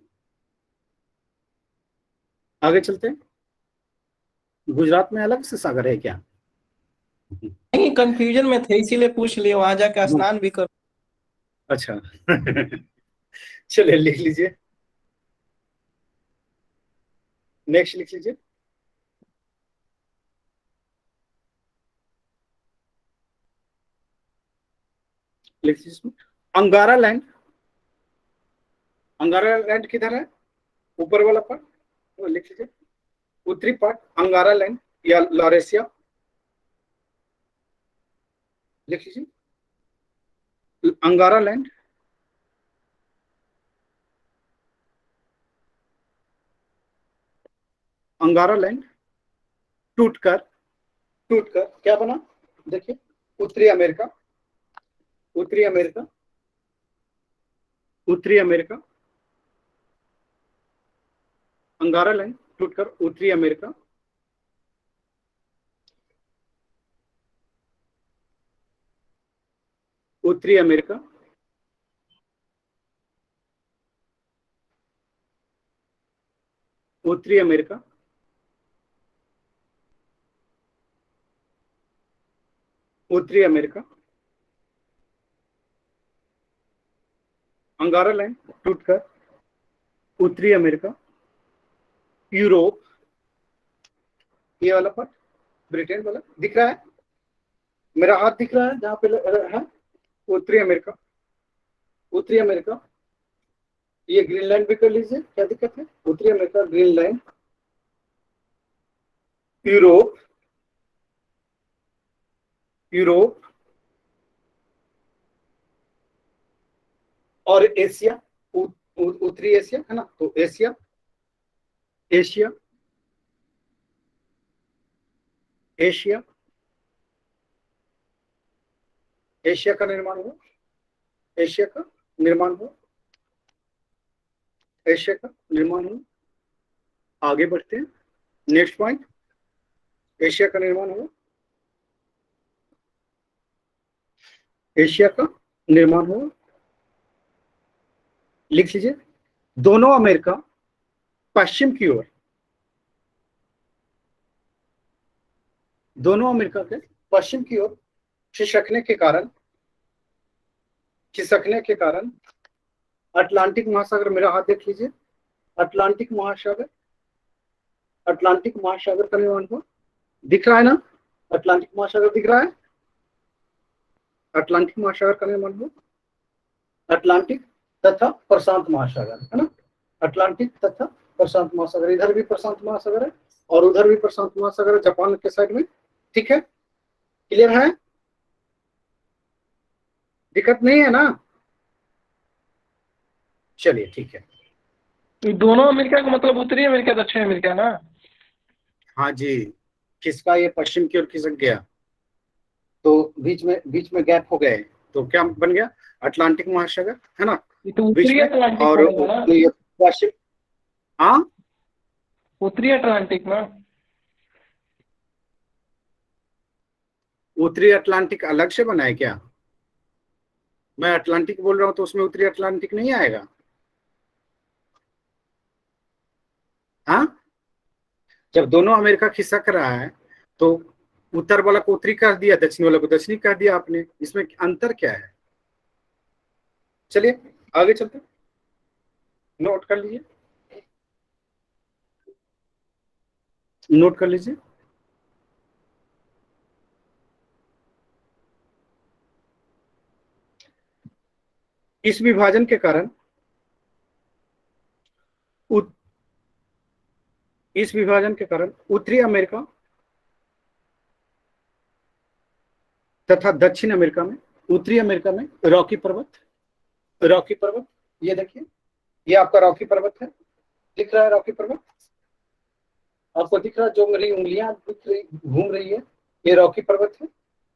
आगे चलते हैं, गुजरात में अलग से सागर है क्या? नहीं, कंफ्यूजन में थे इसीलिए पूछ लिए, वहां जाके स्नान भी कर। अच्छा चलिए, लिख लीजिए, नेक्स्ट लिख लीजिए। लिख लीजिए, अंगारा लैंड किधर है, ऊपर वाला पार्ट, तो लिख लीजिए उत्तरी पार्ट अंगारा लैंड या लॉरेशिया। लिख लीजिए अंगारा लैंड, टूटकर क्या बना, देखिए उत्तरी अमेरिका, अंगारा लैंड टूटकर उत्तरी अमेरिका, उत्तरी अमेरिका, अंगारा लैंड टूटकर उत्तरी अमेरिका, यूरोप, ये वाला पार्ट ब्रिटेन वाला दिख रहा है, मेरा हाथ दिख रहा है जहां पे है, उत्तरी अमेरिका, ये ग्रीनलैंड भी कर लीजिए, क्या दिक्कत है, उत्तरी अमेरिका, ग्रीनलैंड, यूरोप और एशिया, उत्तरी एशिया है ना, तो एशिया का निर्माण हुआ, आगे बढ़ते हैं, नेक्स्ट पॉइंट, एशिया का निर्माण हुआ, लिख लीजिए दोनों अमेरिका पश्चिम की ओर, खिसकने के कारण अटलांटिक महासागर, मेरा हाथ देख लीजिए, अटलांटिक महासागर अटलांटिक महासागर का निर्माण हुआ। दिख रहा है ना, अटलांटिक महासागर दिख रहा है, अटलांटिक महासागर का निर्माण हुआ। अटलांटिक तथा प्रशांत महासागर, है ना, अटलांटिक तथा प्रशांत महासागर, इधर भी प्रशांत महासागर है और उधर भी प्रशांत महासागर है, जापान के साइड में। ठीक है, क्लियर है, दिक्कत नहीं है ना? चलिए ठीक है। ये दोनों अमेरिका का मतलब उत्तरी अमेरिका दक्षिण अमेरिका ना? हाँ जी, किसका ये पश्चिम की ओर खिसक गया तो बीच में गैप हो गए, तो क्या बन गया? अटलांटिक महासागर, है ना, ये तो बीच उत्तरी में, अटलांटिक और पड़ेगा ना? ये पश्चिम, हाँ उत्तरी अटलांटिक ना? उत्तरी अटलांटिक अलग से बना है क्या? मैं अटलांटिक बोल रहा हूँ तो उसमें उत्तरी अटलांटिक नहीं आएगा? हाँ, जब दोनों अमेरिका खिसक रहा है तो उत्तर वाला को उत्तरी कह दिया, दक्षिण वाला को दक्षिणी कह दिया आपने, इसमें अंतर क्या है? चलिए आगे चलते, नोट कर लीजिए, नोट कर लीजिए। इस विभाजन के कारण इस विभाजन के कारण उत्तरी अमेरिका तथा दक्षिण अमेरिका में, उत्तरी अमेरिका में रॉकी पर्वत, ये देखिए, ये आपका रॉकी पर्वत है, दिख रहा है रॉकी पर्वत आपको, दिख रहा है, जो मेरी उंगलियां दिख रही घूम रही है, ये रॉकी पर्वत है,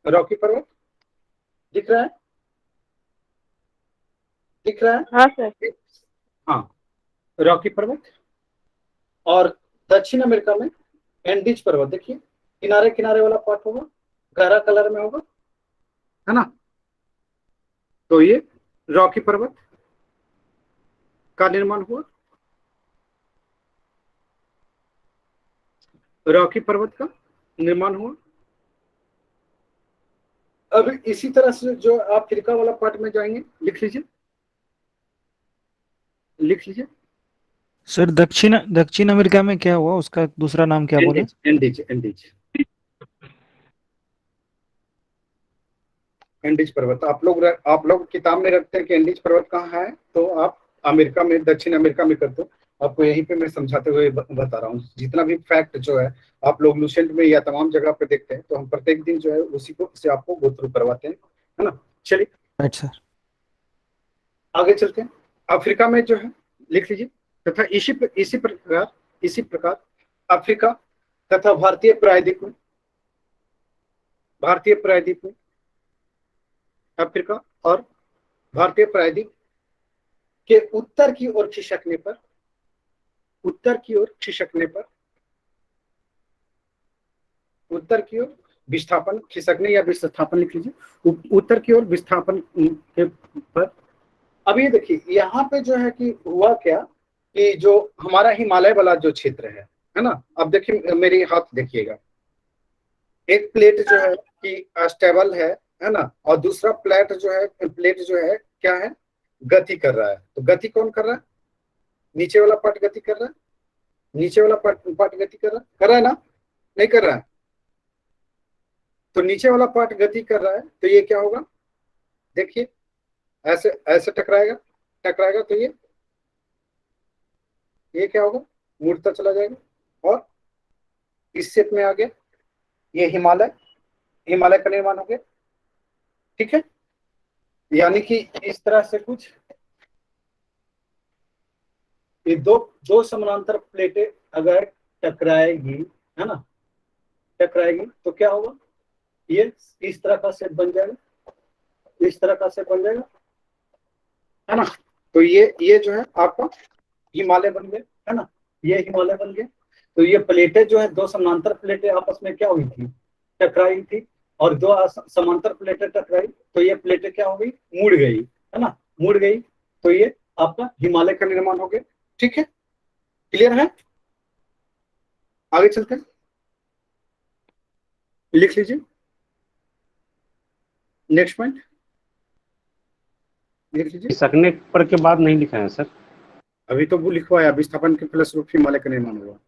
रॉकी पर्वत दिख रहा है, दिख रहा है? हाँ सर। हाँ, रॉकी पर्वत। और दक्षिण अमेरिका में एंडीज पर्वत, देखिए किनारे किनारे वाला पार्ट होगा, गहरा कलर में होगा, है ना, तो ये रॉकी पर्वत का निर्माण हुआ, रॉकी पर्वत का निर्माण हुआ। अब इसी तरह से जो आप अफ्रीका वाला पार्ट में जाएंगे, लिख लीजिए, लिख लीजिए, सर दक्षिण अमेरिका में क्या हुआ, उसका दूसरा नाम क्या बोले? एंडीज, एंडीज, एंडीज पर्वत। आप लोग किताब में रखते हैं कि एंडीज पर्वत कहाँ है, तो आप अमेरिका में, दक्षिण अमेरिका में कर दो। आपको यहीं पे मैं समझाते हुए बता रहा हूँ, जितना भी फैक्ट जो है आप लोग लूसेंट में या तमाम जगह पे देखते हैं, तो हम प्रत्येक दिन जो है उसी को से आपको गो थ्रू करवाते हैं, है ना। चलिए राइट सर। आगे चलते हैं। अफ्रीका में जो है लिख लीजिए, तथा इसी प्रकार अफ्रीका तथा भारतीय प्रायद्वीप में अफ्रीका और भारतीय प्रायद्वीप के उत्तर की ओर विस्थापन, खिसकने या विस्थापन लिख लीजिए, उत्तर की ओर विस्थापन के पर। अब ये देखिए यहाँ पे जो है कि हुआ क्या कि जो हमारा हिमालय वाला जो क्षेत्र है ना, अब देखिए मेरी हाथ देखिएगा, एक प्लेट जो है कि स्टेबल है ना, और दूसरा प्लेट जो है क्या है, गति कर रहा है। तो गति कौन कर रहा है? नीचे वाला पार्ट गति कर रहा है, नीचे वाला पार्ट गति कर रहा है ना, नहीं कर रहा है? तो नीचे वाला पार्ट गति कर रहा है, तो ये क्या होगा, देखिए ऐसे टकराएगा तो ये क्या होगा, मुड़ता चला जाएगा और इस शेप में आ गया, ये हिमालय का निर्माण हो गया। ठीक है, यानी कि इस तरह से कुछ ये दो समानांतर प्लेटें अगर टकराएगी, है ना, टकराएगी तो क्या होगा, ये इस तरह का शेप बन जाएगा, इस तरह का शेप बन जाएगा, है ना। तो ये जो है आपका हिमालय बन गया, है ना, ये हिमालय बन गया। तो ये प्लेटें जो है, दो समानांतर प्लेटें आपस में क्या हुई थी, टकराई थी, और दो समांतर प्लेटें टकराई, तो ये प्लेटें क्या हो गई, मुड़ गई, है ना, मुड़ गई, तो ये आपका हिमालय का निर्माण हो गया। ठीक है, क्लियर है? आगे चलते हैं, लिख लीजिए नेक्स्ट पॉइंट, लिख लीजिए। खिसकने पर के बाद नहीं लिखा है सर? अभी तो वो लिखवाया, विस्थापन के फलस्वरूप हिमालय का निर्माण हुआ।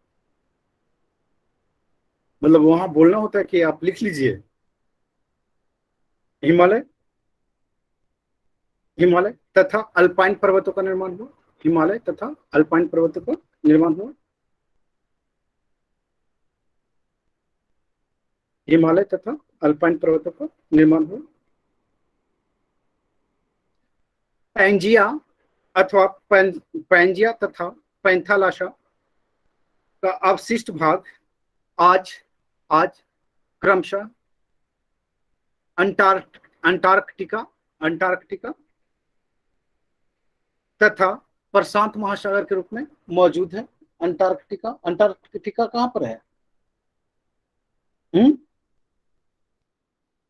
मतलब वहां बोलना होता है कि आप लिख लीजिए हिमालय, हिमालय तथा अल्पाइन पर्वतों का निर्माण हुआ, हिमालय तथा अल्पाइन पर्वतों का निर्माण हुआ, हिमालय तथा अल्पाइन पर्वतों का निर्माण हुआ। पैंजिया अथवा पैंजिया तथा पैंथालाशा का अवशिष्ट भाग आज क्रमशः अंटार्कटिका तथा प्रशांत महासागर के रूप में मौजूद है। अंटार्कटिका कहां पर है?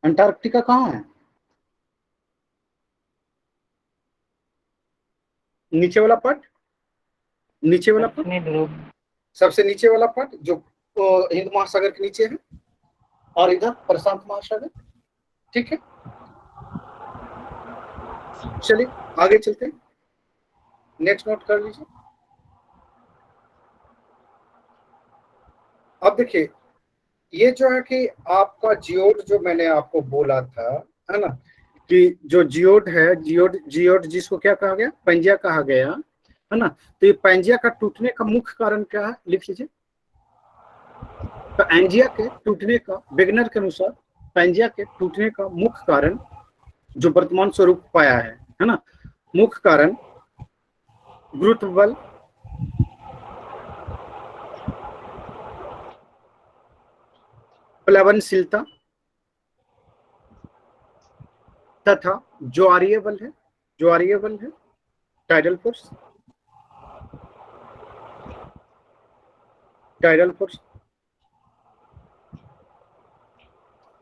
अंटार्कटिका कहां है? नीचे वाला पार्ट, नीचे वाला पार्ट, सबसे नीचे वाला पार्ट जो हिंद महासागर के नीचे है, और इधर प्रशांत महासागर। ठीक है, चलिए आगे चलते हैं, नेक्स्ट नोट कर लीजिए। अब देखिए, ये जो है कि आपका जियोड जो मैंने आपको बोला था, है ना, कि जो जियोड है, जियोड जिसको क्या कहा गया? पैंजिया कहा गया, है ना। तो ये पैंजिया का टूटने का मुख्य कारण क्या है? लिख लीजिए। तो पैंजिया के टूटने का, वेगनर के अनुसार पैंजिया के टूटने का मुख्य कारण जो वर्तमान स्वरूप पाया है ना, मुख्य कारण गुरुत्व बल, प्लवनशीलता तथा ज्वारीय बल है, टाइडल फोर्स,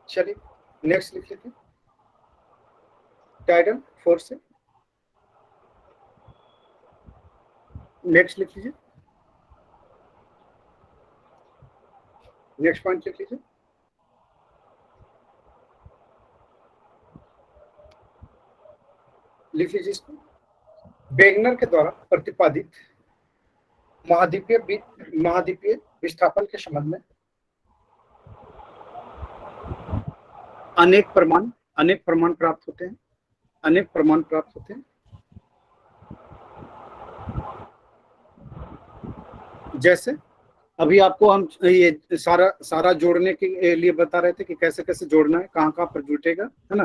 चलिए नेक्स्ट लिख लेते हैं, टाइडल फोर्स है। नेक्स्ट लिख लीजिए, नेक्स्ट पॉइंट लिख लीजिए। लिख लीजिए इसको। वेगनर के द्वारा प्रतिपादित महाद्वीपीय विस्थापन के संबंध में अनेक प्रमाण प्राप्त होते हैं, जैसे अभी आपको हम ये सारा जोड़ने के लिए बता रहे थे कि कैसे कैसे जोड़ना है, कहाँ पर जुटेगा, है ना।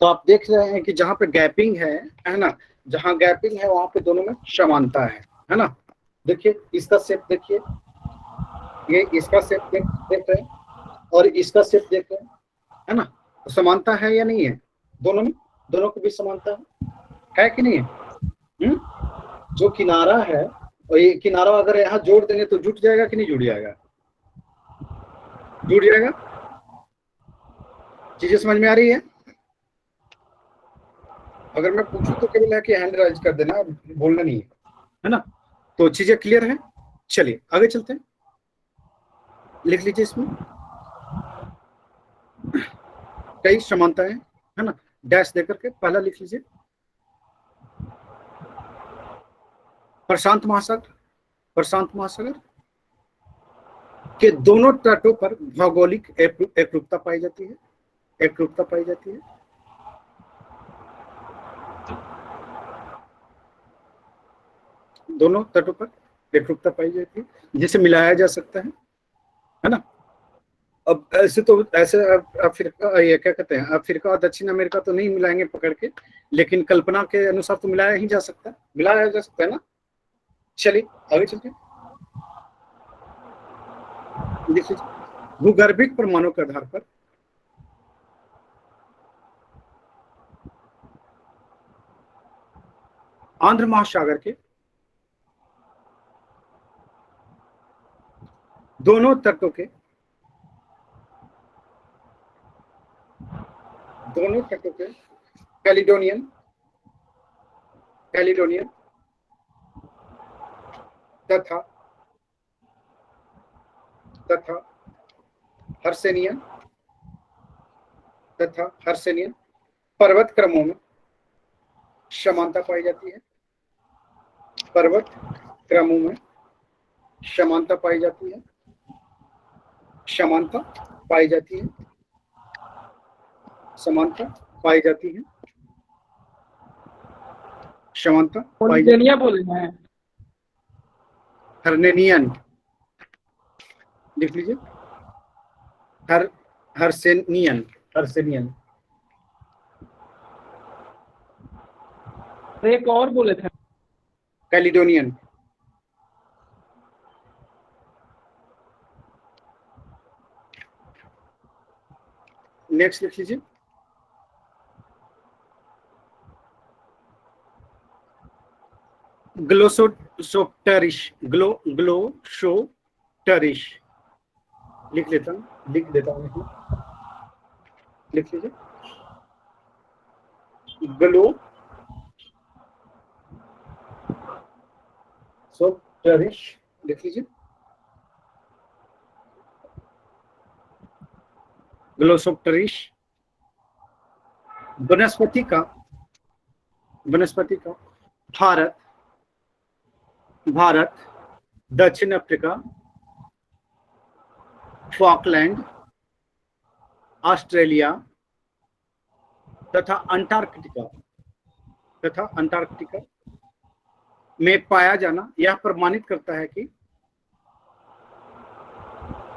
तो आप देख रहे हैं कि जहाँ पे गैपिंग है ना, जहाँ गैपिंग है वहां पे दोनों में समानता है ना। देखिए इसका शेप देखिए, ये इसका शेप देख रहे हैं और इसका शेप देख रहे हैं, है ना। तो समानता है या नहीं है? दोनों में, दोनों को भी समानता है कि नहीं है? जो किनारा है, और ये किनारा अगर यहाँ जोड़ देंगे तो जुट जाएगा कि नहीं जुट जाएगा? जुट जाएगा। चीजें समझ में आ रही है? अगर मैं पूछूं तो केवल है कि हैंड राइज कर देना, बोलना नहीं है ना। तो चीजें क्लियर है। चलिए आगे चलते हैं, लिख लीजिए इसमें कई समानताएं, है ना, डैश देकर के पहला लिख लीजिए। प्रशांत महासागर के दोनों तटों पर भौगोलिक एकरूपता पाई जाती है, दोनों तटों पर एकरूपता पाई जाती है, जिसे मिलाया जा सकता है ना। अब ऐसे अफ्रीका, ये क्या कहते हैं, अफ्रीका और दक्षिण अमेरिका तो नहीं मिलाएंगे पकड़ के, लेकिन कल्पना के अनुसार तो मिलाया जा सकता है ना। चलिए आगे चलते हैं, देखिए भूगर्भिक प्रमाणों के आधार पर आंध्र महासागर के दोनों तटों के कैलिडोनियन तथा हर्सेनियन पर्वत क्रमों में समानता पाई जाती है, समानता पाई जाती है, समानता पाई जाती है, समानता पाई जाती पोलिनेनिया बोले हैं। हर्नेनियन लिख लीजिए, हर्सेनियन, हर्सेनियन। एक और बोले थे। कैलिडोनियन, नेक्स्ट लिख लीजिए, ग्लोसोटरिश, ग्लोसोटरिश लिख लेता हूँ, लिख लीजिए, ग्लोसोटरिश लिख लीजिए, ग्लोसोटरिश वनस्पति का भारत, दक्षिण अफ्रीका, फॉकलैंड, ऑस्ट्रेलिया तथा अंटार्कटिका में पाया जाना यह प्रमाणित करता है कि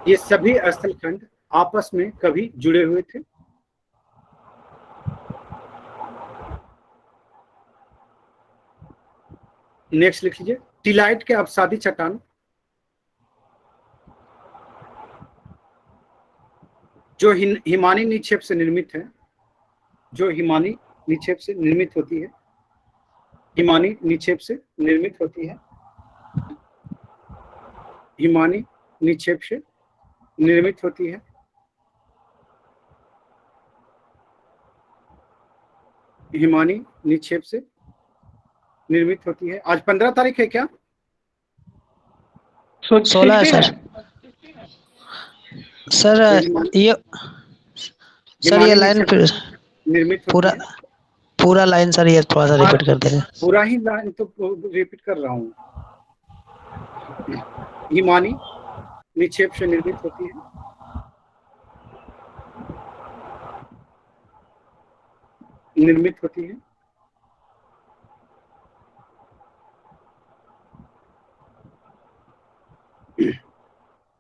ये सभी स्थलखंड आपस में कभी जुड़े हुए थे। नेक्स्ट लिख लीजिए, टिलाइट के अपसादी चट्टान जो हिमानी निक्षेप से निर्मित है, जो हिमानी निक्षेप से निर्मित होती है, हिमानी निक्षेप से निर्मित होती है, हिमानी निक्षेप से निर्मित होती है, हिमानी निक्षेप से निर्मित होती है। आज 15 तारीख है क्या? 16 है सर। सर ये लाइन फिर निर्मित पूरा लाइन सर, ये थोड़ा सा रिपीट कर देंगे। पूरा ही लाइन तो रिपीट कर रहा हूँ। हिमानी निक्षेप से निर्मित होती है, निर्मित होती है,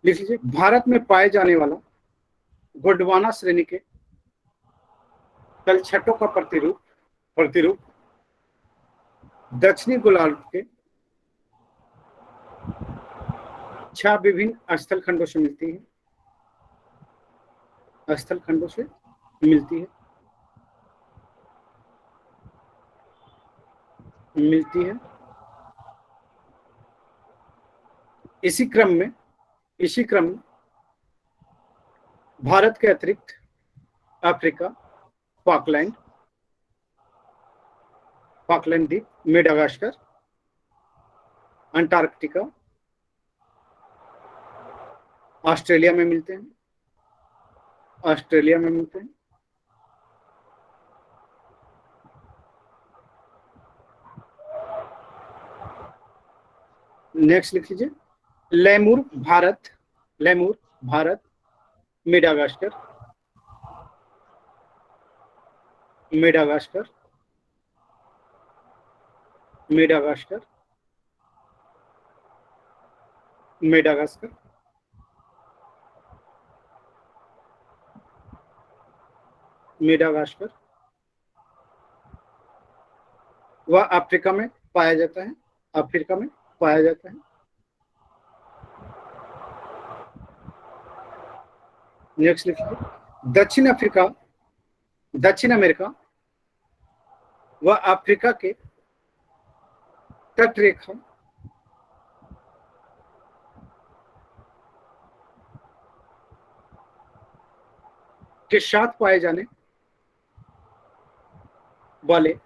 लिख लीजिए, भारत में पाए जाने वाला गोंडवाना श्रेणी के तलछटों का प्रतिरूप दक्षिणी गोलार्ध के 6 विभिन्न स्थलखंडों से मिलती है, इसी क्रम में भारत के अतिरिक्त अफ्रीका, फॉकलैंड द्वीप, मेडागास्कर, अंटार्कटिका, ऑस्ट्रेलिया में मिलते हैं, नेक्स्ट लिख लीजिए, लेमुर भारत, मेडागास्कर, वह अफ्रीका में पाया जाता है, नेक्स्ट लिखिए, दक्षिण अमेरिका व अफ्रीका के तटरेखा के साथ पाए जाने वाले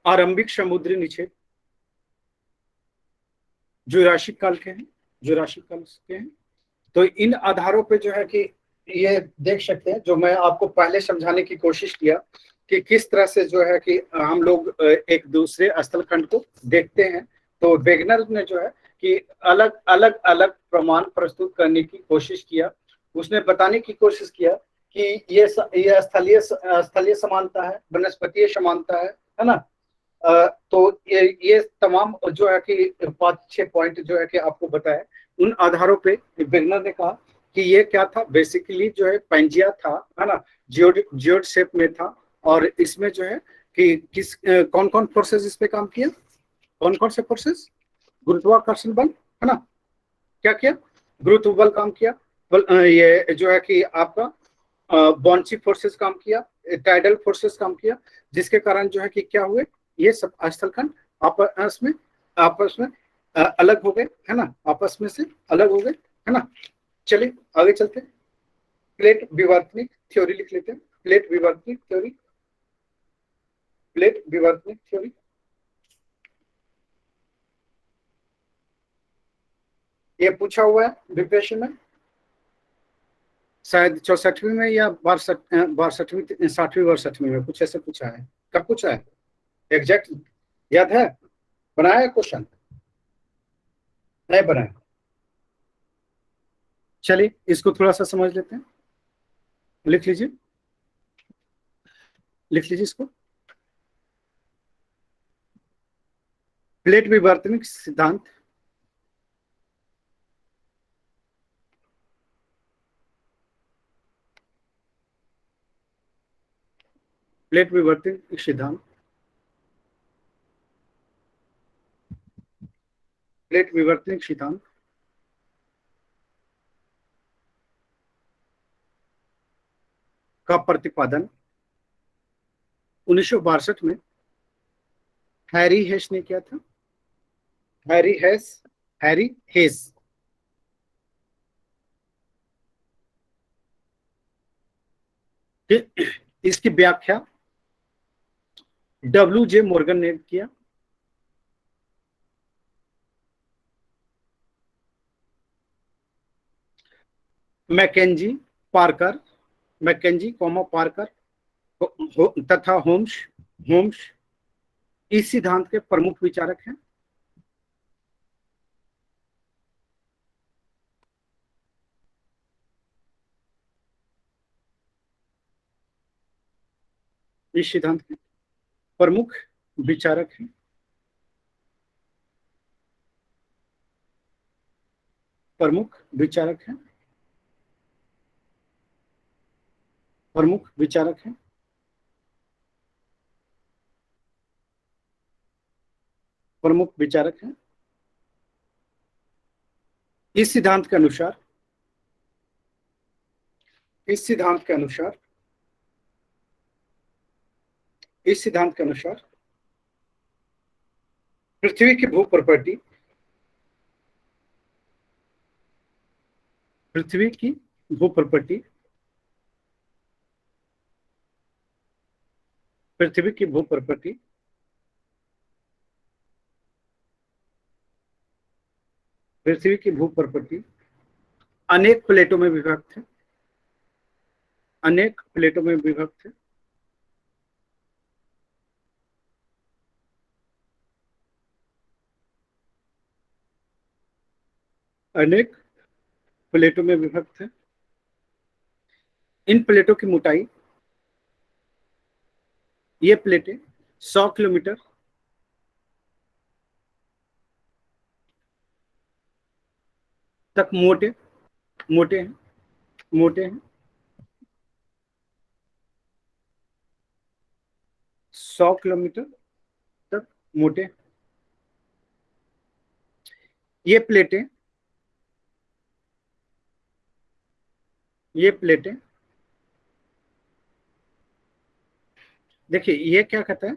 आरंभिक समुद्री निक्षेप जुरासिक काल के हैं, तो इन आधारों पे जो है कि ये देख सकते हैं, जो मैं आपको पहले समझाने की कोशिश किया कि किस तरह से जो है कि हम लोग एक दूसरे स्थलखंड को देखते हैं। तो वेगनर ने जो है कि अलग अलग अलग प्रमाण प्रस्तुत करने की कोशिश किया। उसने बताने की कोशिश किया कि ये स्थलीय समानता है, वनस्पतीय समानता है ना। तो ये तमाम जो है कि 5-6 पॉइंट जो है कि आपको बताया। उन आधारों पे वेगनर ने कहा कि ये क्या था, बेसिकली जो है पेंजिया था, है ना, जियोड शेप में था। और इसमें जो है कि कौन कौन फोर्सेस इस पे काम किया, कौन कौन से फोर्सेस, गुरुत्वाकर्षण बल, है ना, क्या किया, गुरुत्व बल काम किया, ये जो है कि आपका बॉन्ची फोर्सेस काम किया, टाइडल फोर्सेस काम किया, जिसके कारण जो है कि क्या हुए, ये सब स्थलखंड आपस में अलग हो गए, है ना, आपस में से अलग हो गए, है ना। चलिए आगे चलते हैं। प्लेट विवर्तनिक थ्योरी लिख लेते हैं। प्लेट विवर्तनिक थ्योरी, प्लेट विवर्तनिक थ्योरी। ये पूछा हुआ है विपेशन में, शायद 64वीं में या 62वीं 60वीं 62वीं में कुछ ऐसे पूछा है। कब पूछा है एग्जैक्ट याद है? बनाया है क्वेश्चन? नहीं बनाया? चलिए इसको थोड़ा सा समझ लेते हैं। लिख लीजिए, लिख लीजिए इसको। प्लेट विवर्तनिक सिद्धांत प्लेट विवर्तनिक सिद्धांत, प्लेट विवर्तनिक सिद्धांत का प्रतिपादन 1962 में हैरी हेस ने किया था। हैरी हेस इसकी व्याख्या W.J. मॉर्गन ने किया। मैकेंजी पार्कर तथा होम्स इस सिद्धांत के प्रमुख विचारक हैं। इस सिद्धांत के प्रमुख विचारक हैं। प्रमुख विचारक हैं। प्रमुख विचारक हैं। प्रमुख विचारक हैं। इस सिद्धांत के अनुसार इस सिद्धांत के अनुसार इस सिद्धांत के अनुसार पृथ्वी की भू प्रॉपर्टी, पृथ्वी की भू प्रॉपर्टी, पृथ्वी की भू प्रॉपर्टी पृथ्वी की भू प्रॉपर्टी अनेक प्लेटों में विभक्त है। अनेक प्लेटों में विभक्त है। अनेक प्लेटों में विभक्त है। इन प्लेटों की मोटाई, ये प्लेटें 100 किलोमीटर तक मोटे हैं 100 किलोमीटर तक मोटे। ये प्लेटें देखिए, ये क्या कहता है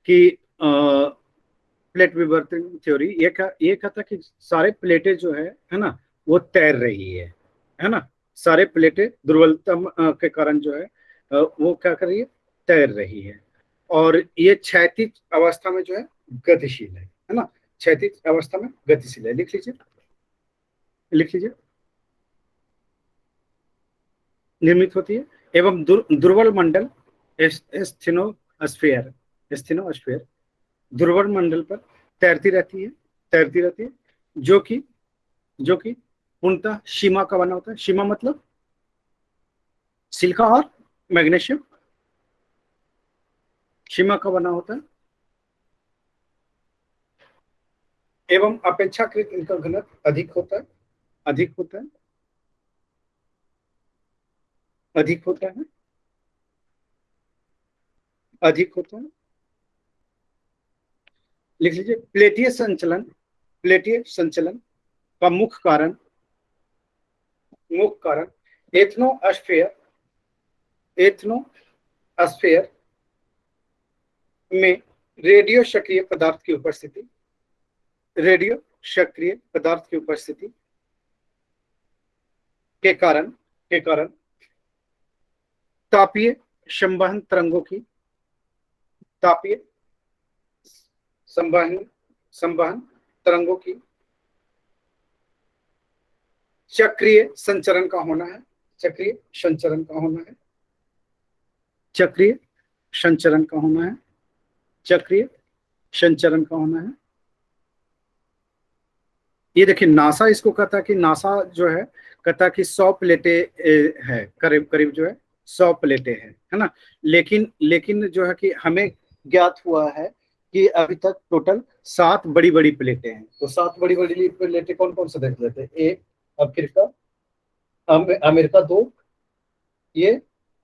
कि प्लेट विवर्तन थ्योरी ये कहता है कि सारे प्लेटें जो है ना, वो तैर रही है ना। सारे प्लेटें दुर्बलता के कारण जो है वो क्या कर रही है, तैर रही है। और ये क्षैतिज अवस्था में जो है गतिशील है ना। क्षैतिज अवस्था में गतिशील है। लिख लीजिए, लिख लीजिए। निर्मित होती है एवं दुर्बल मंडल स्थिनोस्फीयर दुर्बल मंडल पर तैरती रहती है जो कि पूर्णतः सीमा का बना होता है। सीमा मतलब सिलिका और मैग्नीशियम सीमा का बना होता है, एवं अपेक्षाकृत इनका घनत्व अधिक होता है, अधिक होता है, अधिक होता है, अधिक होता है। लिख लीजिए, प्लेटीय संचलन का मुख्य कारण एथनोस्फेयर में रेडियो सक्रिय पदार्थ की उपस्थिति के कारण तापीय संवहन तरंगों की चक्रीय संचरण का होना है। ये देखिए, नासा इसको कहता है कि नासा जो है कहता है कि 100 प्लेटें है, करीब करीब जो है 100 प्लेटें हैं, है ना। लेकिन जो है कि हमें ज्ञात हुआ है कि अभी तक टोटल 7 बड़ी बड़ी प्लेटें हैं। तो 7 बड़ी बड़ी प्लेटें कौन कौन से देख लेते हैं। एक अफ्रीका, अमेरिका 2, ये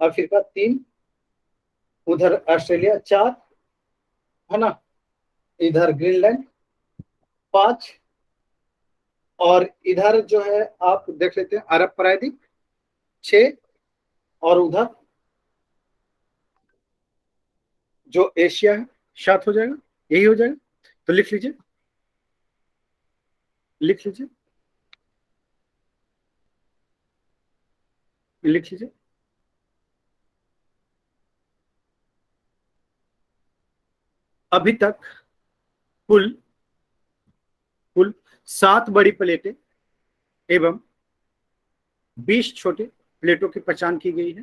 अफ्रीका 3, उधर ऑस्ट्रेलिया 4, है ना, इधर ग्रीनलैंड 5, और इधर जो है आप देख लेते हैं अरब प्रायद्वीप 6, और उधर जो एशिया है 7 हो जाएगा, यही हो जाएगा। तो लिख लीजिए, अभी तक कुल 7 बड़ी प्लेटें एवं 20 छोटे प्लेटों की पहचान की गई है।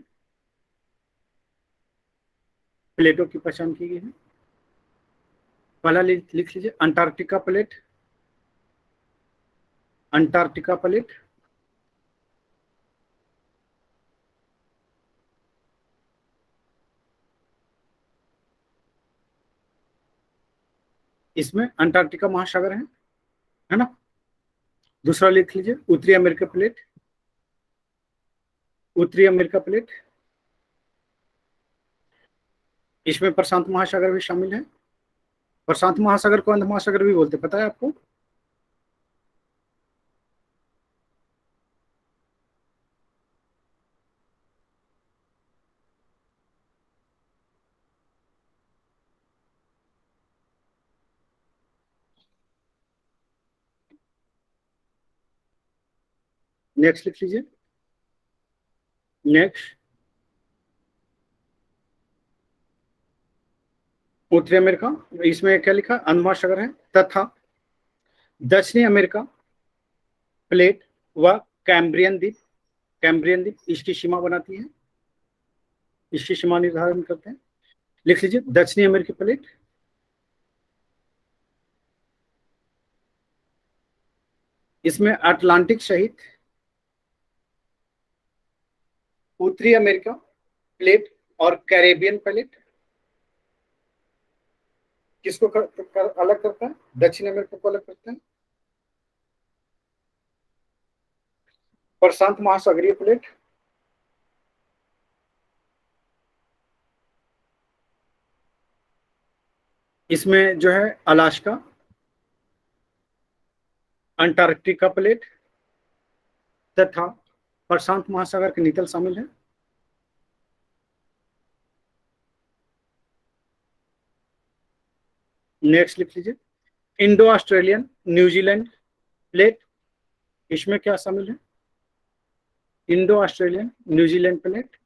पहला लिख लीजिए, अंटार्कटिका प्लेट, इसमें अंटार्कटिका महासागर है ना। दूसरा लिख लीजिए, उत्तरी अमेरिका प्लेट, इसमें प्रशांत महासागर भी शामिल है। प्रशांत महासागर को अंध महासागर भी बोलते, पता है आपको। नेक्स्ट लिख लीजिए, उत्तरी अमेरिका, इसमें क्या लिखा, अंध महासागर है, तथा दक्षिणी अमेरिका प्लेट व कैम्ब्रियन द्वीप इसकी सीमा बनाती है, इसकी सीमा निर्धारण करते हैं। लिख लीजिए, दक्षिणी अमेरिकी प्लेट, इसमें अटलांटिक सहित उत्तरी अमेरिका प्लेट और कैरेबियन प्लेट किसको अलग करता है, दक्षिण अमेरिका को अलग करता है। प्रशांत महासागरीय प्लेट, इसमें जो है अलास्का, अंटार्कटिका प्लेट तथा प्रशांत महासागर के नितल शामिल है। नेक्स्ट लिख लीजिए, इंडो ऑस्ट्रेलियन न्यूजीलैंड प्लेट, इसमें क्या शामिल है, इंडो ऑस्ट्रेलियन न्यूजीलैंड प्लेट,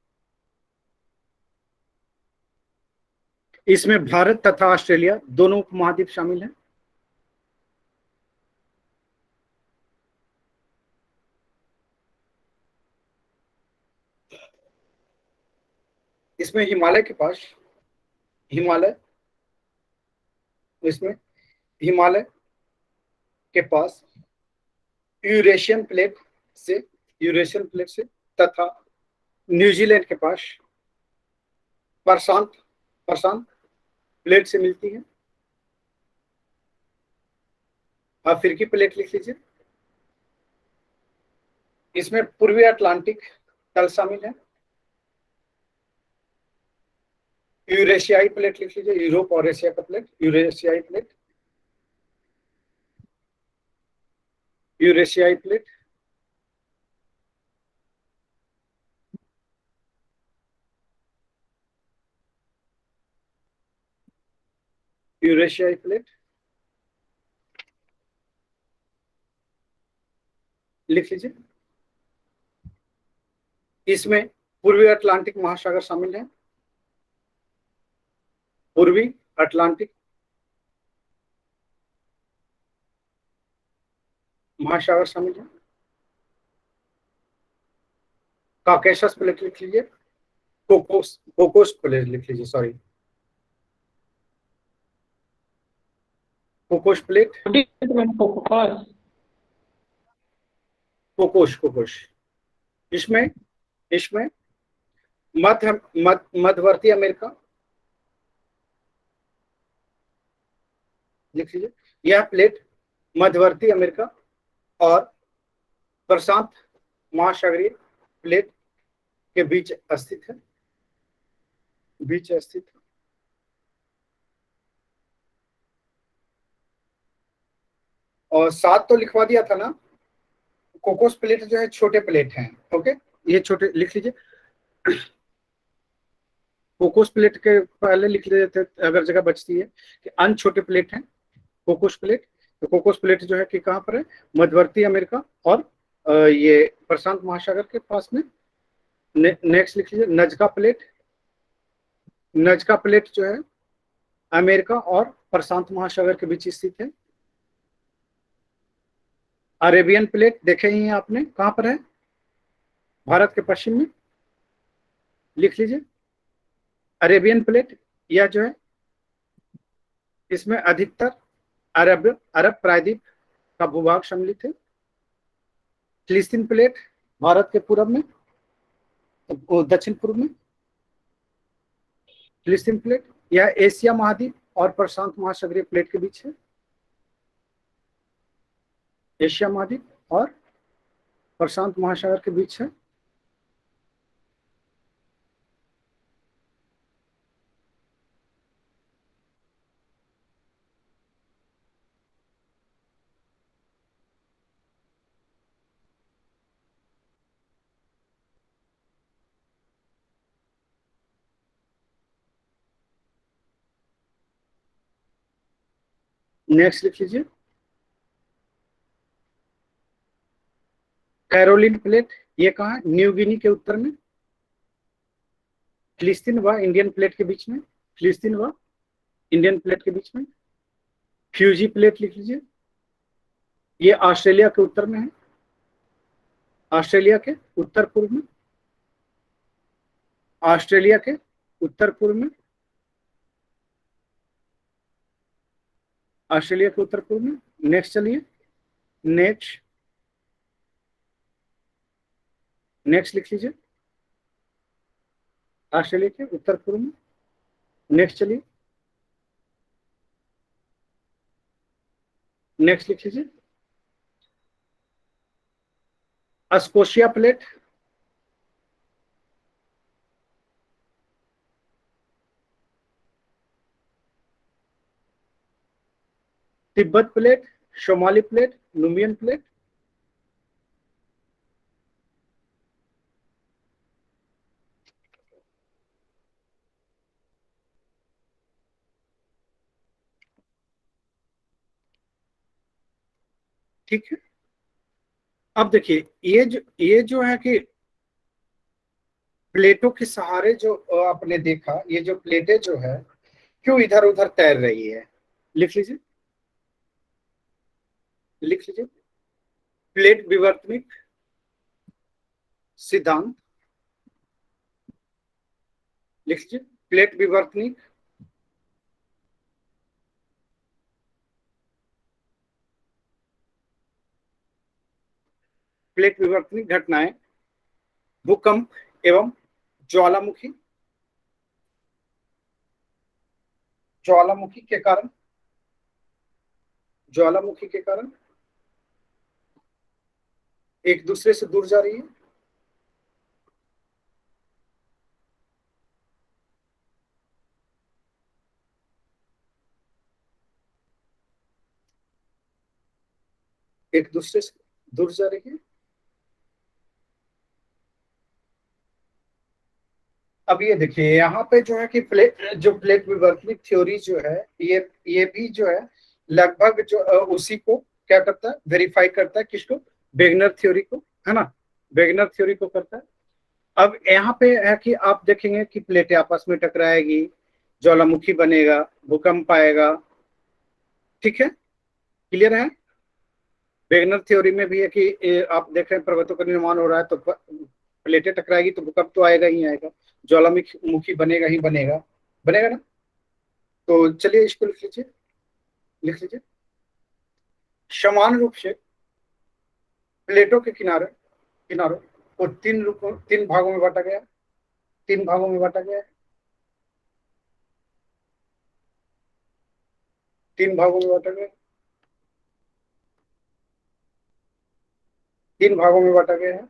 इसमें भारत तथा ऑस्ट्रेलिया दोनों उपमहाद्वीप शामिल हैं। इसमें हिमालय के पास, इसमें हिमालय के पास यूरेशियन प्लेट से तथा न्यूजीलैंड के पास प्रशांत प्रशांत प्लेट से मिलती है। अफ्रीकी प्लेट लिख लीजिए, इसमें पूर्वी अटलांटिक तल शामिल है। यूरेशियाई प्लेट लिख लीजिए, यूरोप और एशिया का प्लेट, यूरेशियाई प्लेट, यूरेशियाई प्लेट। यूरेशियाई प्लेट लिख लीजिए, इसमें पूर्वी अटलांटिक महासागर शामिल है। पूर्वी अटलांटिक महासागर शामिल है। काकेशस प्लेट लिख लीजिए, कोकोस प्लेट लिख लीजिए, सॉरी, कोकोस प्लेट, कोकोस। इसमें मध्यवर्ती अमेरिका लिख लीजिए, यह प्लेट मध्यवर्ती अमेरिका और प्रशांत महासागरीय प्लेट के बीच स्थित है। और 7 तो लिखवा दिया था ना। कोकोस प्लेट जो है छोटे प्लेट हैं, ओके, ये छोटे लिख लीजिए। कोकोस प्लेट के पहले लिख लेते अगर जगह बचती है कि अन्य छोटे प्लेट हैं कोकोस प्लेट। तो कोकोस प्लेट जो है कि कहाँ पर है, मध्यवर्ती अमेरिका और ये प्रशांत महासागर के पास में। नेक्स्ट लिख लीजिए, नजका प्लेट जो है अमेरिका और प्रशांत महासागर के बीच स्थित है। अरेबियन प्लेट देखे ही हैं आपने, कहां पर है, भारत के पश्चिम में, लिख लीजिए अरेबियन प्लेट। यह जो है इसमें अधिकतर अरब प्रायद्वीप का भूभाग सम्मिलित है। फिलिस्तीन प्लेट भारत के पूर्व में, दक्षिण पूर्व में फिलिस्तीन प्लेट, यह एशिया महाद्वीप और प्रशांत महासागरीय प्लेट के बीच है। एशिया महाद्वीप और प्रशांत महासागर के बीच है। नेक्स्ट लिख लीजिए, कैरोलिन प्लेट, ये कहाँ है, न्यू गिनी के उत्तर में, फिलिस्तीन व इंडियन प्लेट के बीच में, फिलिस्तीन व इंडियन प्लेट के बीच में। फ्यूजी प्लेट लिख लीजिए, ये ऑस्ट्रेलिया के उत्तर में है, ऑस्ट्रेलिया के उत्तर पूर्व में, ऑस्ट्रेलिया के उत्तर पूर्व में, ऑस्ट्रेलिया के उत्तर पूर्व में। नेक्स्ट चलिए, नेक्स्ट लिख लीजिए, ऑस्ट्रेलिया के उत्तर पूर्व में। नेक्स्ट चलिए, नेक्स्ट लिख लीजिए, Scotia plate, Tibet plate, Somali plate, नुमियन प्लेट, ठीक है। अब देखिए ये जो है कि प्लेटों के सहारे जो आपने देखा, ये जो प्लेटें जो है क्यों इधर उधर तैर रही है, लिख लीजिए, प्लेट विवर्तनिक सिद्धांत, लिख लीजिए, प्लेट विवर्तनिक प्लेट विवर्तनिक घटनाएं भूकंप एवं ज्वालामुखी ज्वालामुखी के कारण एक दूसरे से दूर जा रही है। एक दूसरे से दूर जा रही है। अब ये देखिए यहाँ पे जो है कि प्लेट विवर्तनिक थ्योरी जो है ये भी जो है लगभग जो उसी को क्या करता है, वेरीफाई करता है। किसको? वेगनर थ्योरी को, है ना, वेगनर थ्योरी को करता है। अब यहाँ पे है कि आप देखेंगे कि प्लेटें आपस में टकराएगी, ज्वालामुखी बनेगा, भूकंप आएगा। ठीक है, क्लियर है। वेगनर थ्योरी में भी है कि आप देख रहे हैं पर्वतों का निर्माण हो रहा है तो प्लेटें टकराएगी तो भूकंप तो आएगा ही आएगा, ज्वालामुखी बनेगा ही बनेगा ना। तो चलिए इसको लिख लीजिए। समान रूप से प्लेटों के किनारों को तीन भागों में बांटा गया। तीन भागों में बांटा गया। तीन भागों में बांटा गया है।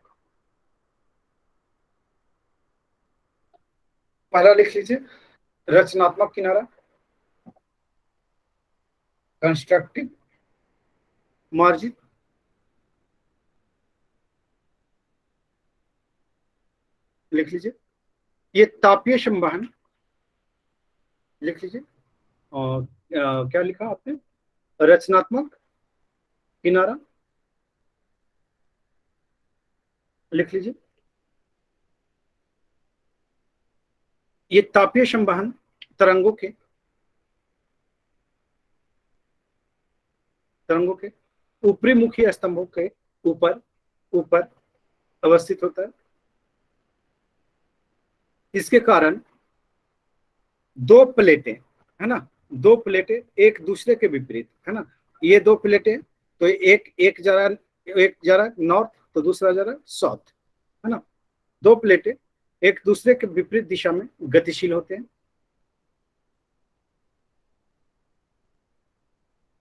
पहला लिख लीजिए रचनात्मक किनारा, कंस्ट्रक्टिव मार्जिन। लिख लीजिए। ये तापीय संवहन, लिख लीजिए। और क्या लिखा आपने? रचनात्मक किनारा, लिख लीजिए। ये तापीय संवहन तरंगों के ऊपरी मुखी स्तंभों के ऊपर अवस्थित होता है। इसके कारण दो प्लेटें, है ना, दो प्लेटें एक दूसरे के विपरीत, है ना, ये दो प्लेटें तो एक जा रहा नॉर्थ तो दूसरा जा रहा साउथ, है ना। दो प्लेटें एक दूसरे के विपरीत दिशा में गतिशील होते हैं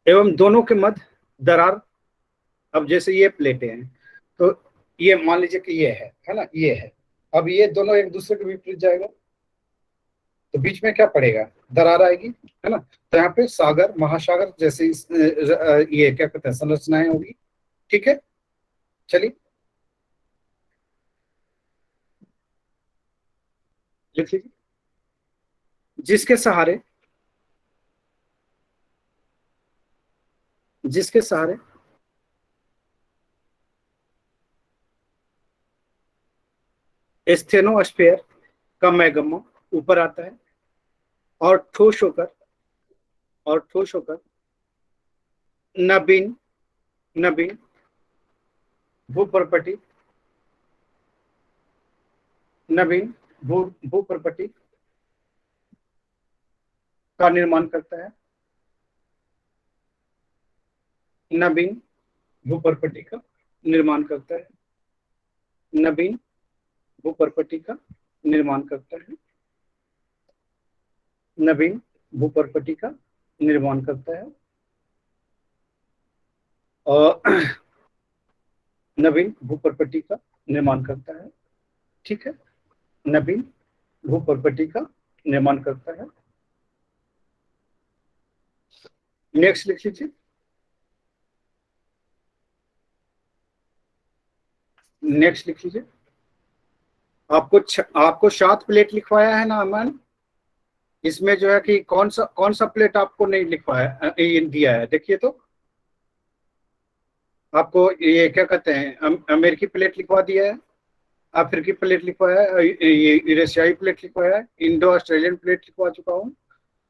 एवं दोनों के मध्य दरार। अब जैसे ये प्लेटें हैं तो ये मान लीजिए कि ये है ना, ये है। अब ये दोनों एक दूसरे के विपरीत जाएगा तो बीच में क्या पड़ेगा? दरार आएगी, है ना। तो यहाँ पे सागर महासागर जैसे ये क्या कहते हैं संरचनाएं होगी। ठीक है, चलिए लिख लीजिए। जिसके सहारे स्टेनोस्फेयर का मैग्मा ऊपर आता है और ठोस होकर नवीन भूप्रपटी का निर्माण करता है। नवीन भूप्रपटी का निर्माण करता है। नवीन भूप्रपटी का निर्माण करता है। नवीन भूप्रपटी का निर्माण करता है और नवीन भूप्रपटी का निर्माण करता है। ठीक है, नवीन भूप्रपटी का निर्माण करता है। नेक्स्ट लिख लीजिए। नेक्स्ट लिख लीजिए। आपको 7 प्लेट लिखवाया है ना अमन, इसमें जो है कि कौन सा प्लेट आपको नहीं लिखवाया दिया है? देखिए तो आपको ये क्या कहते हैं अमेरिकी प्लेट लिखवा दिया है, अफ्रीकी प्लेट लिखवाया है, ये यूरेशियाई प्लेट लिखवाया है, इंडो ऑस्ट्रेलियन प्लेट लिखवा चुका हूँ,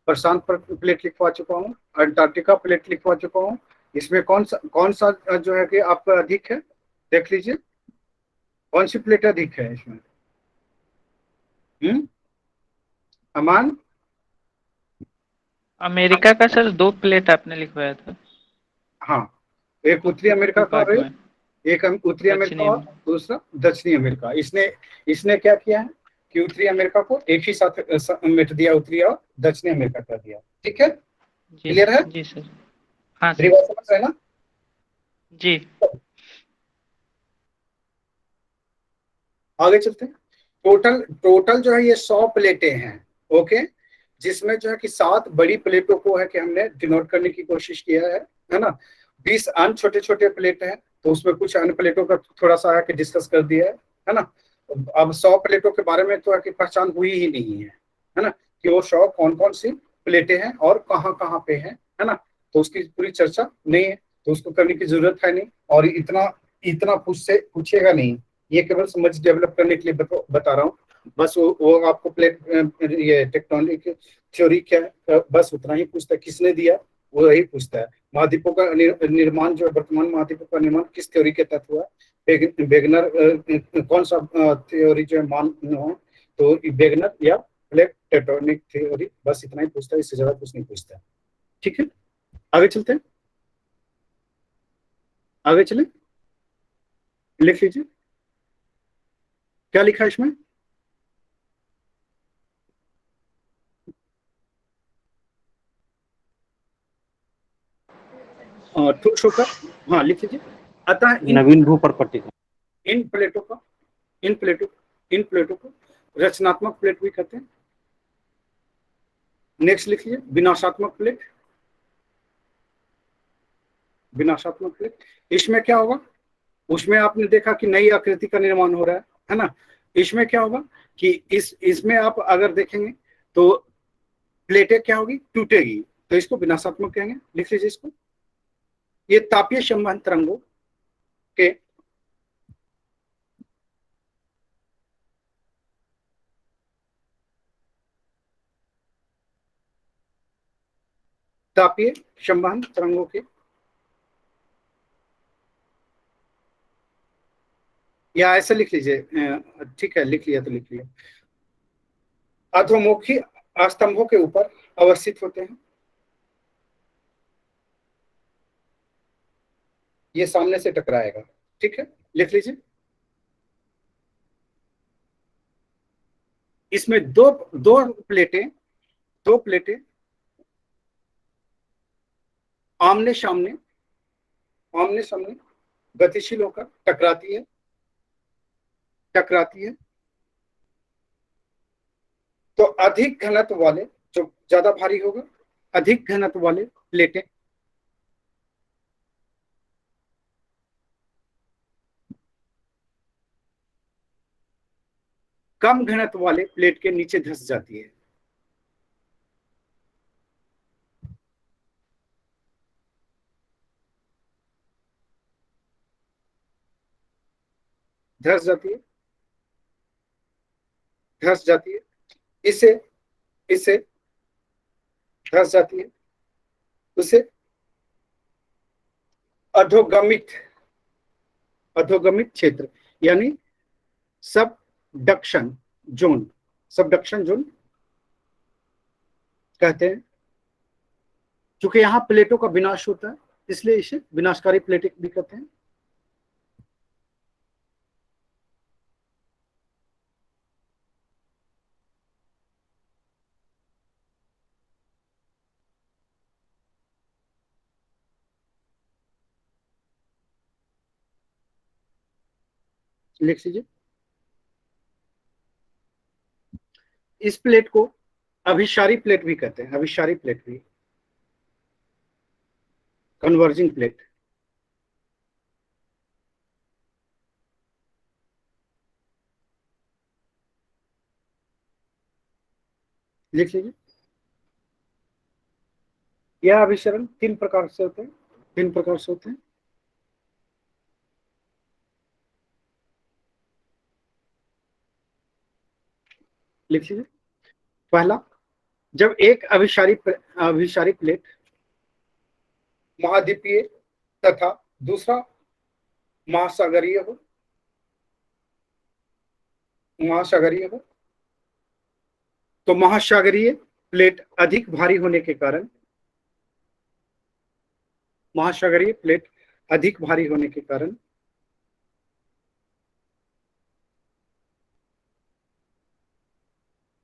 प्रशांत प्लेट लिखवा चुका हूँ, अंटार्कटिका प्लेट लिखवा चुका हूँ। इसमें कौन सा जो है कि आपका अधिक है? देख लीजिए कौन सी प्लेट अधिक है इसमें। अमान? अमेरिका का सर 2 प्लेट आपने लिखवाया था। हाँ, एक उत्तरी अमेरिका का और एक उत्तरी अमेरिका और दूसरा दक्षिणी अमेरिका। इसने इसने क्या किया है कि उत्तरी अमेरिका को एक ही साथ समेट दिया, उत्तरी और दक्षिणी अमेरिका कर दिया। ठीक है, क्लियर है? जी सर। हाँ मेरी सर। बात समझ रहे हैं ना? जी। आगे चलते हैं। टोटल टोटल जो है ये 100 प्लेटें हैं। ओके, जिसमें जो है कि 7 बड़ी प्लेटों को है कि हमने डिनोट करने की कोशिश किया है ना। 20 अन्य छोटे छोटे प्लेट हैं, तो उसमें कुछ अन्य प्लेटों का थोड़ा सा है कि डिस्कस कर दिया है ना। अब 100 प्लेटों के बारे में तो है कि पहचान हुई ही नहीं है ना, कि वो 100 कौन कौन सी प्लेटें हैं और कहाँ कहाँ पे है ना। तो उसकी पूरी चर्चा नहीं है, तो उसको करने की जरूरत है नहीं, और इतना इतना पूछेगा नहीं। ये केवल समझ डेवलप करने के लिए बता रहा हूँ। बस वो आपको प्लेट ये टेक्टोनिक थ्योरी क्या है बस उतना ही पूछता है, किसने दिया वो यही पूछता है। महाद्वीपों का निर्माण जो वर्तमान महाद्वीपों का निर्माण किस थ्योरी के तहत हुआ, वेगनर कौन सा थ्योरी जो है मान हो, तो वेगनर या प्लेट टेक्टोनिक थ्योरी, बस इतना ही पूछता है, इससे ज्यादा कुछ नहीं पूछता है। ठीक है, आगे चलते हैं, आगे चले, लिख लीजिए क्या लिखा है इसमें। टू शोकर, हाँ लिख लीजिए। अतः नवीन भूप्रकृति इन प्लेटों को रचनात्मक प्लेट भी कहते हैं। नेक्स्ट लिख लीजिए, विनाशात्मक प्लेट। विनाशात्मक प्लेट, इसमें क्या होगा, उसमें आपने देखा कि नई आकृति का निर्माण हो रहा है ना। इसमें क्या होगा कि इसमें आप अगर देखेंगे तो प्लेटें क्या होगी, टूटेगी, तो इसको विनाशात्मक कहेंगे। लिख लीजिए इसको। ये तापीय संवहन तरंगों के तापीय संवहन तरंगों के, या ऐसे लिख लीजिए, ठीक है लिख लिया तो लिख लिया। अधोमुखी स्तंभों के ऊपर अवस्थित होते हैं। ये सामने से टकराएगा। ठीक है, लिख लीजिए। इसमें दो प्लेटें आमने सामने गतिशील होकर टकराती है। तो अधिक घनत्व वाले, जो ज्यादा भारी होगा, अधिक घनत्व वाले प्लेटें कम घनत्व वाले प्लेट के नीचे धंस जाती है। धंस जाती है, इसे धंस जाती है, उसे अधोगमित क्षेत्र यानी सबडक्शन जोन कहते हैं। क्योंकि यहां प्लेटों का विनाश होता है, इसलिए इसे विनाशकारी प्लेटें भी कहते हैं। लिख लीजिए। इस प्लेट को अभिसारी प्लेट भी कहते हैं, अभिसारी प्लेट भी, कन्वर्जिंग प्लेट। लिख लीजिए। यह अभिसरण 3 प्रकार से होते हैं। लिख लीजिए। पहला, जब एक अभिसारी प्लेट महाद्वीपीय तथा दूसरा महासागरीय हो, तो महासागरीय प्लेट अधिक भारी होने के कारण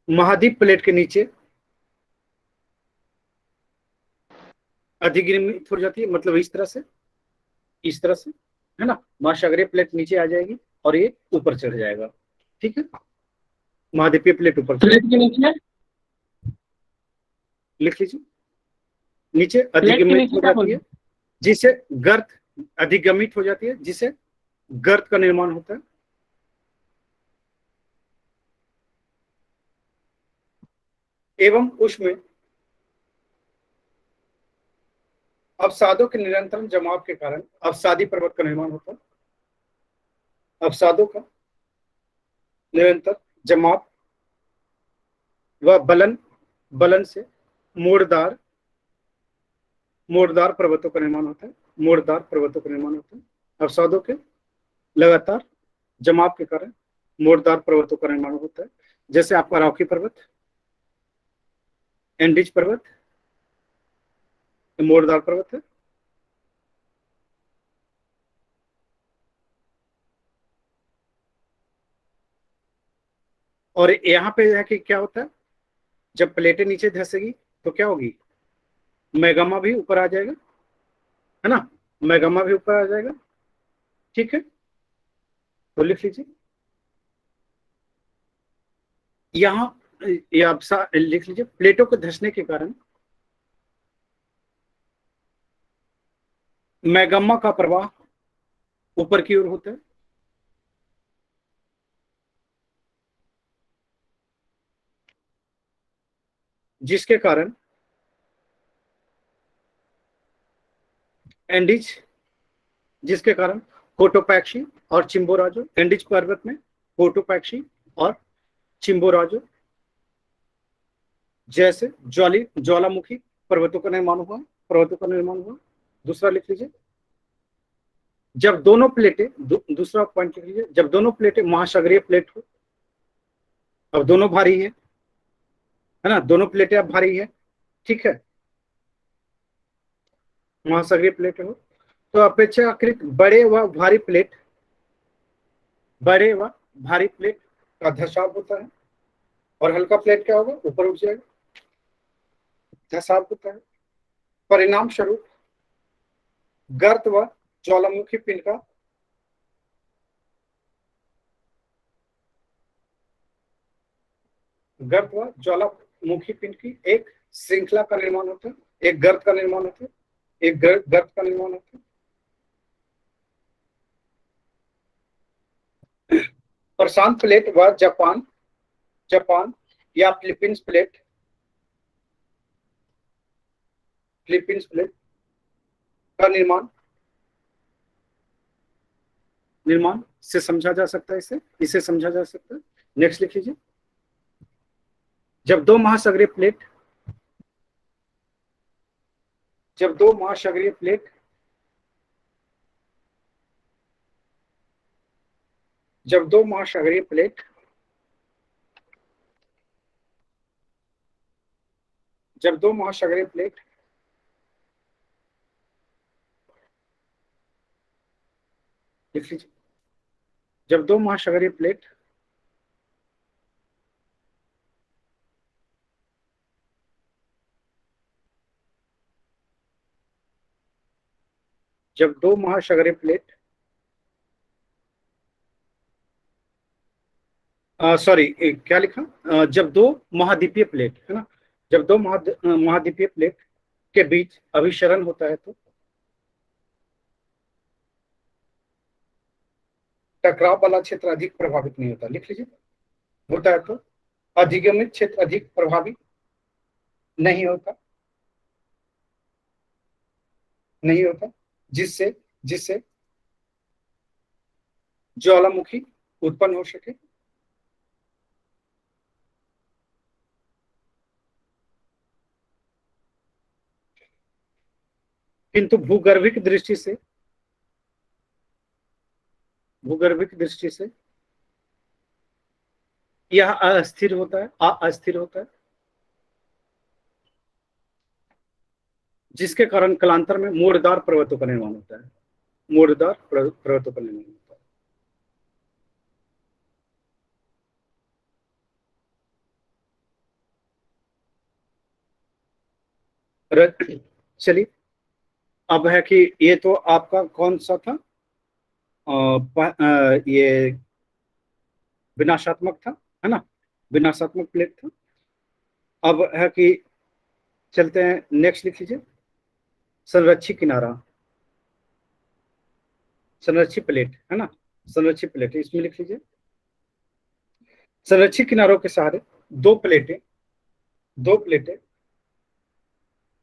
महाद्वीप प्लेट के नीचे अधिगमित हो जाती है, मतलब इस तरह से, है ना। महासागरीय प्लेट नीचे आ जाएगी और ये ऊपर चढ़ जाएगा, ठीक है। महाद्वीपीय प्लेट ऊपर प्लेट के नीचे, लिख लीजिए, नीचे प्लेट के अधिगमित नीचे हो क्या जाती बोले? है, जिसे गर्त अधिगमित हो जाती है, जिसे गर्त का निर्माण होता है। एवं उसमें अवसादों के निरंतर जमाव के कारण अवसादी पर्वत का निर्माण होता है। अवसादों का निरंतर जमाव व बलन से मोड़दार पर्वतों का निर्माण होता है। मोड़दार पर्वतों का निर्माण होता है। अवसादों के लगातार जमाव के कारण मोड़दार पर्वतों का निर्माण होता है, जैसे आपका रॉकी पर्वत, एंडीज पर्वत मोड़दार पर्वत है। और यहाँ पे है कि क्या होता है, जब प्लेटें नीचे धंसेगी तो क्या होगी, मैग्मा भी ऊपर आ जाएगा, है ना। मैग्मा भी ऊपर आ जाएगा, ठीक है। तो लिख लीजिए यहाँ, ये आप लिख लीजिए, प्लेटों को धंसने के कारण मैग्मा का प्रवाह ऊपर की ओर होता है, जिसके कारण एंडीज, जिसके कारण कोटोपैक्सी और चिम्बोराजो, एंडीज पर्वत में कोटोपैक्सी और चिम्बोराजो जैसे ज्वालामुखी पर्वतों का निर्माण हुआ। दूसरा लिख लीजिए, जब दोनों प्लेटें, दूसरा पॉइंट लिख लीजिए, जब दोनों प्लेटें महासागरीय प्लेट हो, अब दोनों भारी है ना, दोनों प्लेटें अब भारी है, ठीक है, महासागरीय प्लेट हो, तो अपेक्षाकृत बड़े व भारी प्लेट का धसाव होता है, और हल्का प्लेट क्या होगा, ऊपर उठ जाएगा, धसाव होता है। परिणाम स्वरूप गर्त व ज्वालामुखी पिंड का गर्त व ज्वालामुखी पिंड की एक श्रृंखला का निर्माण होता है, एक गर्त का निर्माण होता है, एक गर्त का निर्माण होता है। प्रशांत प्लेट व जापान या फिलीपींस प्लेट का निर्माण से समझा जा सकता है, इसे समझा जा सकता है। नेक्स्ट लिख लीजिए, जब दो महासागरीय प्लेट जब दो महासागरीय प्लेट लिख लीजिए, जब दो महासागरीय प्लेट सॉरी क्या लिखा, जब दो महाद्वीपीय प्लेट, है ना, जब दो महाद्वीपीय प्लेट के बीच अभिसरण होता है तो टकराव वाला क्षेत्र अधिक प्रभावित नहीं होता। लिख लीजिए, होता है तो अधिगमित क्षेत्र अधिक प्रभावित नहीं होता, जिससे ज्वालामुखी उत्पन्न हो सके। किंतु भूगर्भिक दृष्टि से यह अस्थिर होता है, जिसके कारण कालांतर में मोड़दार पर्वतों का निर्माण होता है। चलिए, अब है कि ये तो आपका कौन सा था, ये विनाशात्मक था, है ना, विनाशात्मक प्लेट था। अब है कि चलते हैं, नेक्स्ट लिख लीजिए, संरक्षी किनारा, संरक्षित प्लेट, है ना, संरक्षित प्लेट, इसमें लिख लीजिए, संरक्षित किनारों के सहारे दो प्लेटें, दो प्लेटें,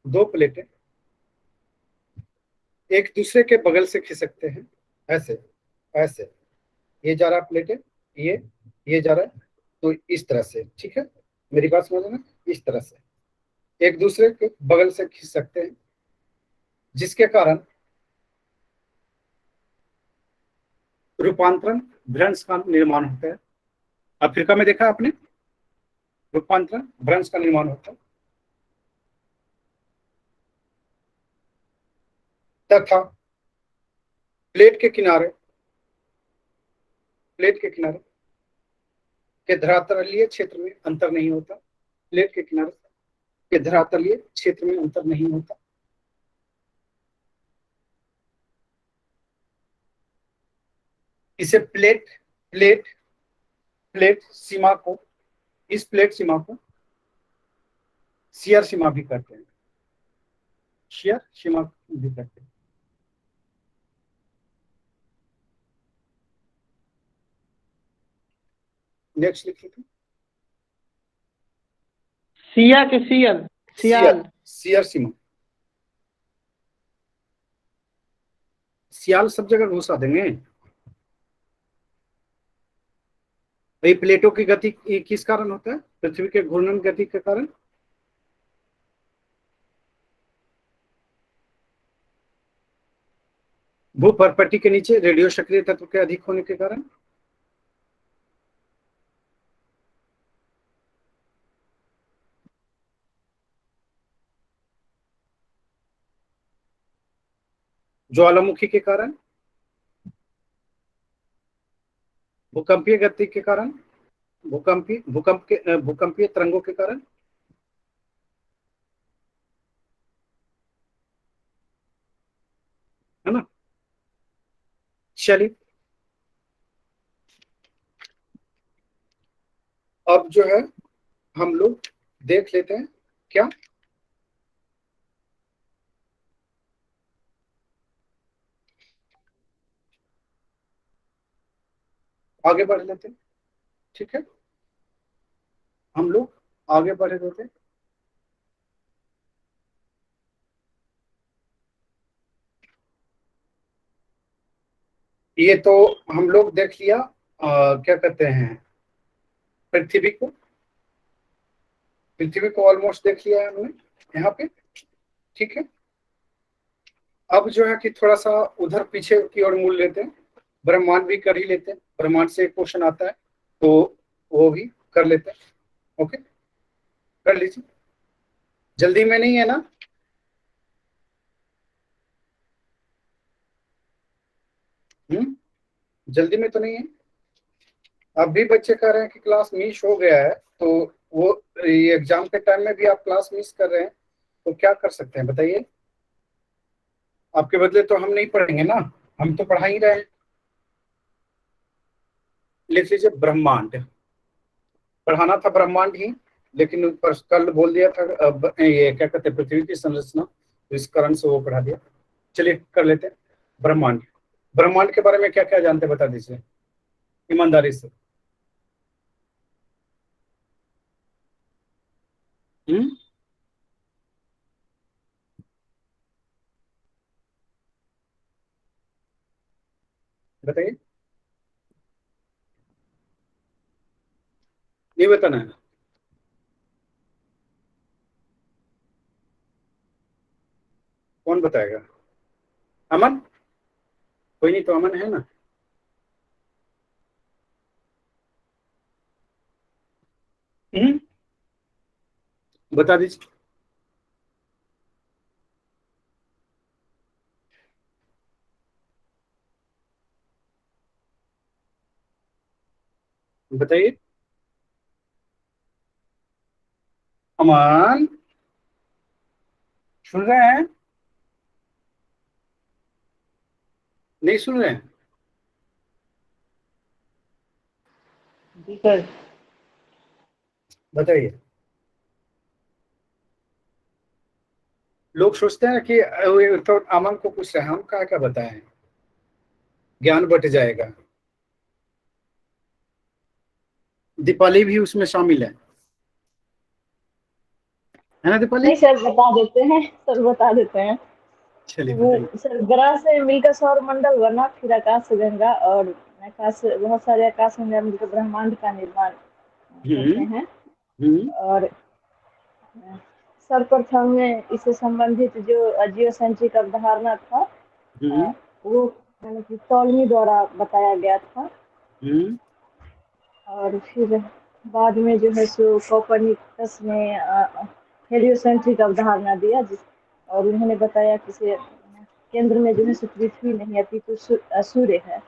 दो प्लेटें एक दूसरे के बगल से खिसकते हैं, ऐसे ऐसे, ये जा रहा है प्लेटें, ये जा रहा है, तो इस तरह से, ठीक है, मेरी बात समझ ना, इस तरह से एक दूसरे के बगल से खिसकते हैं, जिसके कारण रूपांतरण भ्रंश का निर्माण होता है। अफ्रीका में देखा आपने, रूपांतरण भ्रंश का निर्माण होता है, तथा प्लेट के किनारे, प्लेट के किनारे के धरातलीय क्षेत्र में अंतर नहीं होता, प्लेट के किनारे के धरातलीय क्षेत्र में अंतर नहीं होता। इसे प्लेट प्लेट प्लेट सीमा को, इस प्लेट सीमा को शियर सीमा भी कहते हैं, शियर सीमा भी कहते हैं। नेक्स्ट लिखिए, सिया के सियल, सियाल, शियर सीमा, सियाल सब जगह घुसा देंगे। ये प्लेटों की गति किस कारण होता है, पृथ्वी के घूर्णन गति के कारण, भूपर्पट्टी के नीचे रेडियो सक्रिय तत्व के अधिक होने के कारण, ज्वालामुखी के कारण, भूकंपीय गति के कारण, भूकंपीय तरंगों के कारण, है ना। चलिए, अब जो है हम लोग देख लेते हैं, क्या आगे बढ़ लेते हैं, ठीक है, हम लोग आगे बढ़ लेते हैं। ये तो हम लोग देख लिया, क्या कहते हैं, पृथ्वी को, पृथ्वी को ऑलमोस्ट देख लिया है हमने यहाँ पे, ठीक है। अब जो है कि थोड़ा सा उधर पीछे की ओर मूल लेते हैं, ब्रह्मांड भी कर ही लेते हैं, ब्रह्मांड से एक क्वेश्चन आता है तो वो भी कर लेते हैं, ओके, कर लीजिए, जल्दी में नहीं है ना, जल्दी में तो नहीं है। अब भी बच्चे कह रहे हैं कि क्लास मिस हो गया है, तो वो ये एग्जाम के टाइम में भी आप क्लास मिस कर रहे हैं, तो क्या कर सकते हैं बताइए, आपके बदले तो हम नहीं पढ़ेंगे ना, हम तो पढ़ा ही रहे हैं। लिख लीजिए ब्रह्मांड, पढ़ाना था ब्रह्मांड ही, लेकिन कल बोल दिया था ये क्या कहते हैं, पृथ्वी की संरचना, तो इस कारण से वो पढ़ा दिया। चलिए कर लेते हैं ब्रह्मांड, ब्रह्मांड के बारे में क्या क्या जानते हैं बता दीजिए ईमानदारी से। बताइए, नहीं बताना है, कौन बताएगा, अमन, कोई नहीं तो अमन है ना, बता दीजिए, बताइए अमन, सुन रहे हैं? नहीं सुन रहे हैं? जी सर। बताइए। लोग सोचते हैं कि तो अमन को पूछ रहे हैं, हम क्या क्या बताएं, ज्ञान बट जाएगा। दीपाली भी उसमें शामिल है ना दीपाली? नहीं सर, बता देते हैं, सर बता देते हैं। चलिए वो बताइए। सर ग्रह से मिलकर सौर मंडल बना, फिर आकाश गंगा और आकाश, बहुत सारे आकाश गंगा मिलकर ब्रह्मांड का निर्माण करते हैं। और सर्वप्रथम में इससे संबंधित जो जियोसेंट्रिक अवधारणा था, वो मतलब टॉलमी द्वारा बताया गया था। और फिर बाद में जो है सो कोपरनिकस ने हेलियोसेंट्रिक अवधारणा दिया, जिस और उन्होंने बताया कि से केंद्र में जो है सो पृथ्वी नहीं है, अपितु सूर्य है।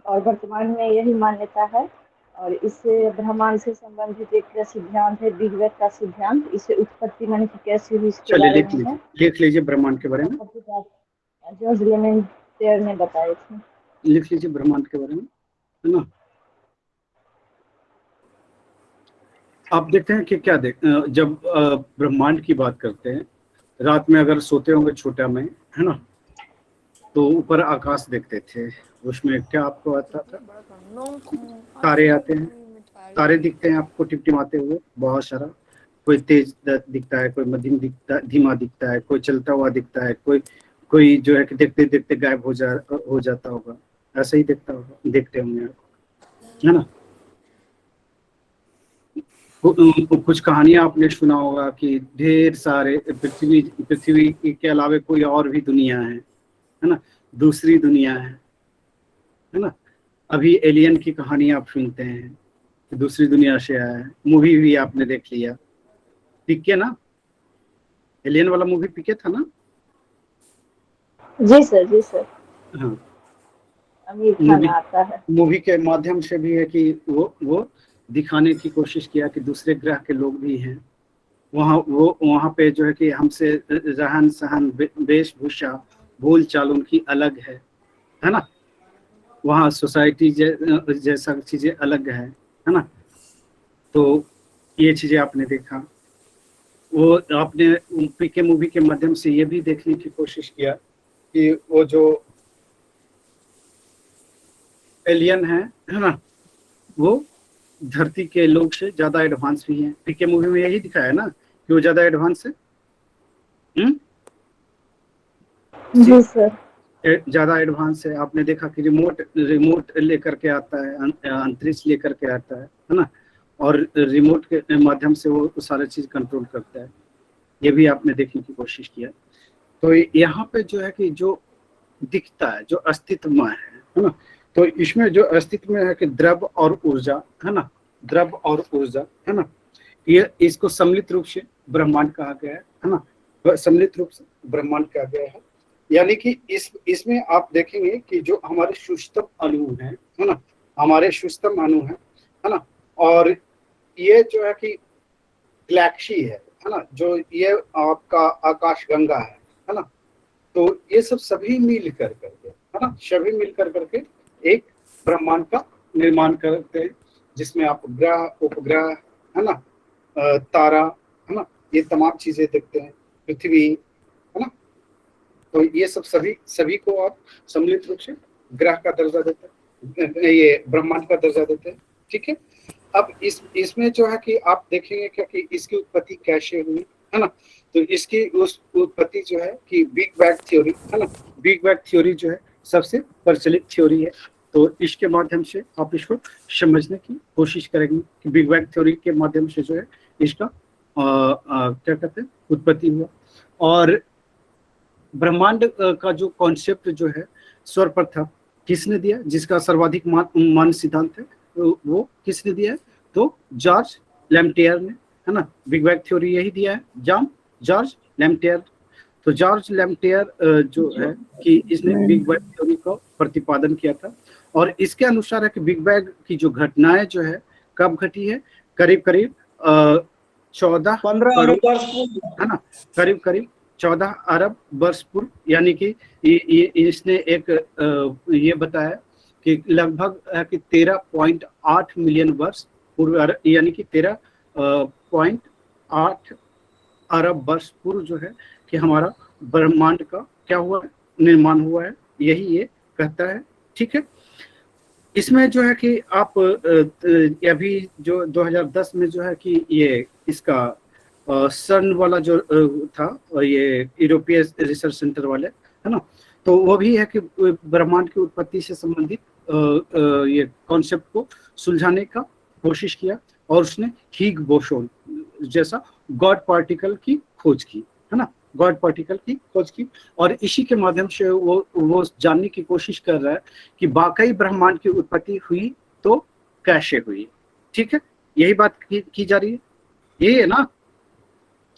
और वर्तमान में यही मान्यता है। और इससे ब्रह्मांड से संबंधित एक सिद्धांत है, बिग बैंग का सिद्धांत। इससे उत्पत्ति माने कि कैसे हुई इसके बारे में है। लिख लीजिए ब्रह्मांड के बारे में। जॉर्ज लेमेंटियर ने बताए थे। लिख लीजिए ब्रह्मांड के बारे में, है ना। आप देखते हैं कि क्या जब ब्रह्मांड की बात करते हैं, रात में अगर सोते होंगे छोटा में, है ना, तो ऊपर आकाश देखते थे, उसमें क्या आपको आता था? तारे आते हैं, तारे दिखते हैं आपको टिमटिमाते हुए बहुत सारा। कोई तेज दिखता है, कोई मध्यम दिखता, धीमा दिखता है, कोई चलता हुआ दिखता है, कोई जो है कि देखते देखते गायब हो जाता होगा। ऐसा ही देखते होंगे आप, है ना। कुछ कहानियां आपने सुना होगा कि ढेर सारे पृथ्वी के अलावा कोई और भी दुनिया है ना, दूसरी दुनिया है ना। अभी एलियन की कहानी आप सुनते हैं कि दूसरी दुनिया से आया है। मूवी भी आपने देख लिया, पीके ना, एलियन वाला मूवी पीके था ना? जी सर, जी सर। हाँ, आमिर खान आता है। मूवी के माध्यम से भी है कि वो दिखाने की कोशिश किया कि दूसरे ग्रह के लोग भी हैं वहाँ पे, जो है कि हमसे रहन सहन, वेशभूषा, बोल चाल उनकी अलग है ना। वहाँ सोसाइटी जैसा चीजें अलग है ना। तो ये चीजें आपने देखा। वो आपने पीके मूवी के माध्यम से ये भी देखने की कोशिश किया कि वो जो एलियन है ना, वो धरती के लोग से ज्यादा एडवांस भी हैं। पीके मूवी में यही दिखाया है ना कि वो ज्यादा एडवांस है। जी सर। ज्यादा एडवांस है। आपने देखा कि रिमोट लेकर के आता है, अंतरिक्ष लेकर के आता है ना, और रिमोट के माध्यम से वो सारा चीज कंट्रोल करता है। ये भी आपने देखने की कोशिश किया। तो यहाँ पे जो है कि जो दिखता है, जो अस्तित्व में है ना, तो इसमें जो अस्तित्व में है कि द्रव और ऊर्जा, है ना, द्रव और ऊर्जा, है ना, ये इसको सम्मिलित रूप से ब्रह्मांड कहा गया है ना, सम्मिलित रूप से ब्रह्मांड कहा गया है। यानी कि इसमें आप देखेंगे कि जो हमारे सूक्ष्मतम अणु है ना, हमारे सूक्ष्मतम अणु है ना, और ये जो है कि गैलेक्सी है ना, जो ये आपका आकाश गंगा है ना, तो ये सब सभी मिल करके, है ना, सभी मिल करके एक ब्रह्मांड का निर्माण करते हैं, जिसमें आप ग्रह, उपग्रह, है ना, तारा, है ना, ये तमाम चीजें देखते हैं, पृथ्वी, है ना। तो ये सब सभी को आप सम्मिलित रूप से ग्रह का दर्जा देते हैं, ये ब्रह्मांड का दर्जा देते हैं। ठीक है। अब इसमें जो है कि आप देखेंगे क्या कि इसकी उत्पत्ति कैसे हुई, है ना। तो इसकी उस उत्पत्ति जो है कि बिग बैंग थ्योरी, है ना, बिग बैंग थ्योरी जो है सबसे प्रचलित थ्योरी है। तो इसके माध्यम से आप इसको समझने की कोशिश करेंगे कि बिग बैंग थ्योरी के माध्यम से जो है इसका क्या कहते हैं, उत्पत्ति हुआ। और ब्रह्मांड का जो कॉन्सेप्ट जो है सर्वप्रथम किसने दिया, जिसका सर्वाधिक मान सिद्धांत है, तो वो किसने दिया है? तो जॉर्ज लैम्प्टियर ने, है ना। बिग बैंग थ्योरी यही दिया है, जॉर्ज लैम्प्टियर। तो जॉर्ज लैम्प्टियर जो है कि इसने बिग बैंग थ्योरी को प्रतिपादन किया था। और इसके अनुसार है कि बिग बैंग की जो घटनाएं जो है कब घटी है, करीब 14 करोड़, है ना, करीब 14 अरब वर्ष पूर्व, यानी कि इसने एक ये बताया कि लगभग कि 13.8 मिलियन वर्ष पूर्व, यानी कि 13.8 अरब वर्ष पूर्व जो है कि हमारा ब्रह्मांड का क्या हुआ है, निर्माण हुआ है, यही ये कहता है। ठीक है, इसमें जो है कि आप अभी जो 2010 में जो है कि ये इसका सन वाला जो था, ये यूरोपीय रिसर्च सेंटर वाले, है ना, तो वो भी है कि ब्रह्मांड की उत्पत्ति से संबंधित ये कॉन्सेप्ट को सुलझाने का कोशिश किया, और उसने हिग बोसोन जैसा गॉड पार्टिकल की खोज की, है ना, गॉड पार्टिकल की खोज की, और इसी के माध्यम से वो जानने की कोशिश कर रहा है कि वाकई ब्रह्मांड की उत्पत्ति हुई तो कैसे हुई। ठीक है, यही बात की जा रही है, यही है ना,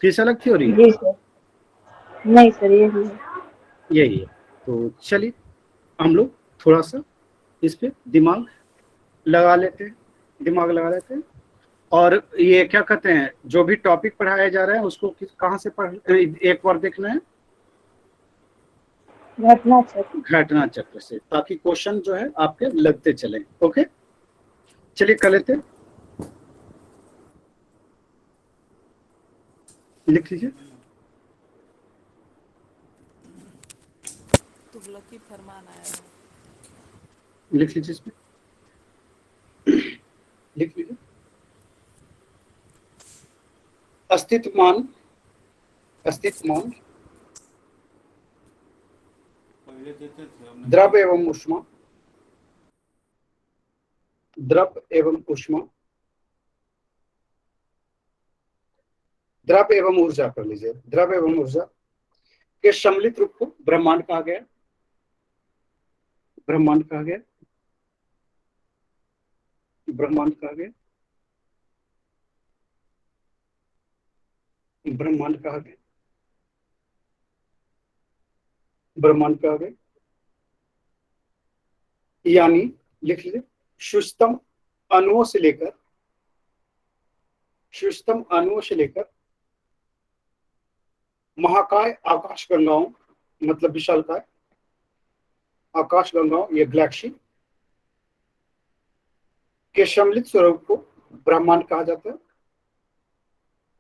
किस अलग थ्योरी है? जी सर। नहीं सर, यही है। यही है। तो चलिए हम लोग थोड़ा सा इस पे दिमाग लगा लेते हैं, और ये क्या कहते हैं, जो भी टॉपिक पढ़ाया जा रहा है उसको कहाँ से एक बार देखना है, घटना चक्र से, ताकि क्वेश्चन जो है आपके लगते चले। ओके, चलिए कर लेते, लिख लीजिए। तुगलकी फरमान आया है। लिख लीजिए, इसमें लिख लीजिए। अस्तित्वमान द्रव एवं ऊष्मा, द्रव एवं ऊर्जा कर लीजिए। द्रव एवं ऊर्जा के सम्मिलित रूप को ब्रह्मांड कहा गया। ब्रह्मांड कहा गया। ब्रह्मांड कहा गया। ब्रह्मांड कहा गया। ब्रह्मांड कहा गया, यानी लिख लीजिए, सूक्ष्म अणुओं से लेकर महाकाय आकाश गंगाओं, मतलब विशालकाय आकाश गंगाओं, ये गैलेक्सी के सम्मिलित स्वरूप को ब्रह्मांड कहा जाता है।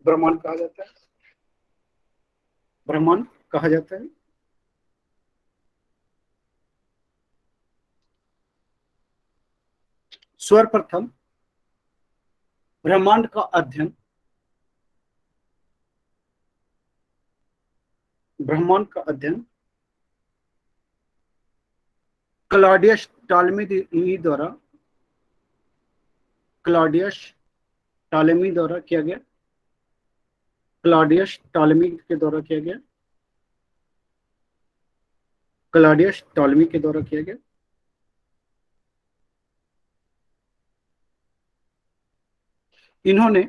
ब्रह्मांड कहा जाता है। ब्रह्मांड कहा जाता है। सर्वप्रथम ब्रह्मांड का अध्ययन क्लॉडियस टॉलेमी द्वारा किया गया। क्लॉडियस टॉलेमी के द्वारा किया गया। इन्होंने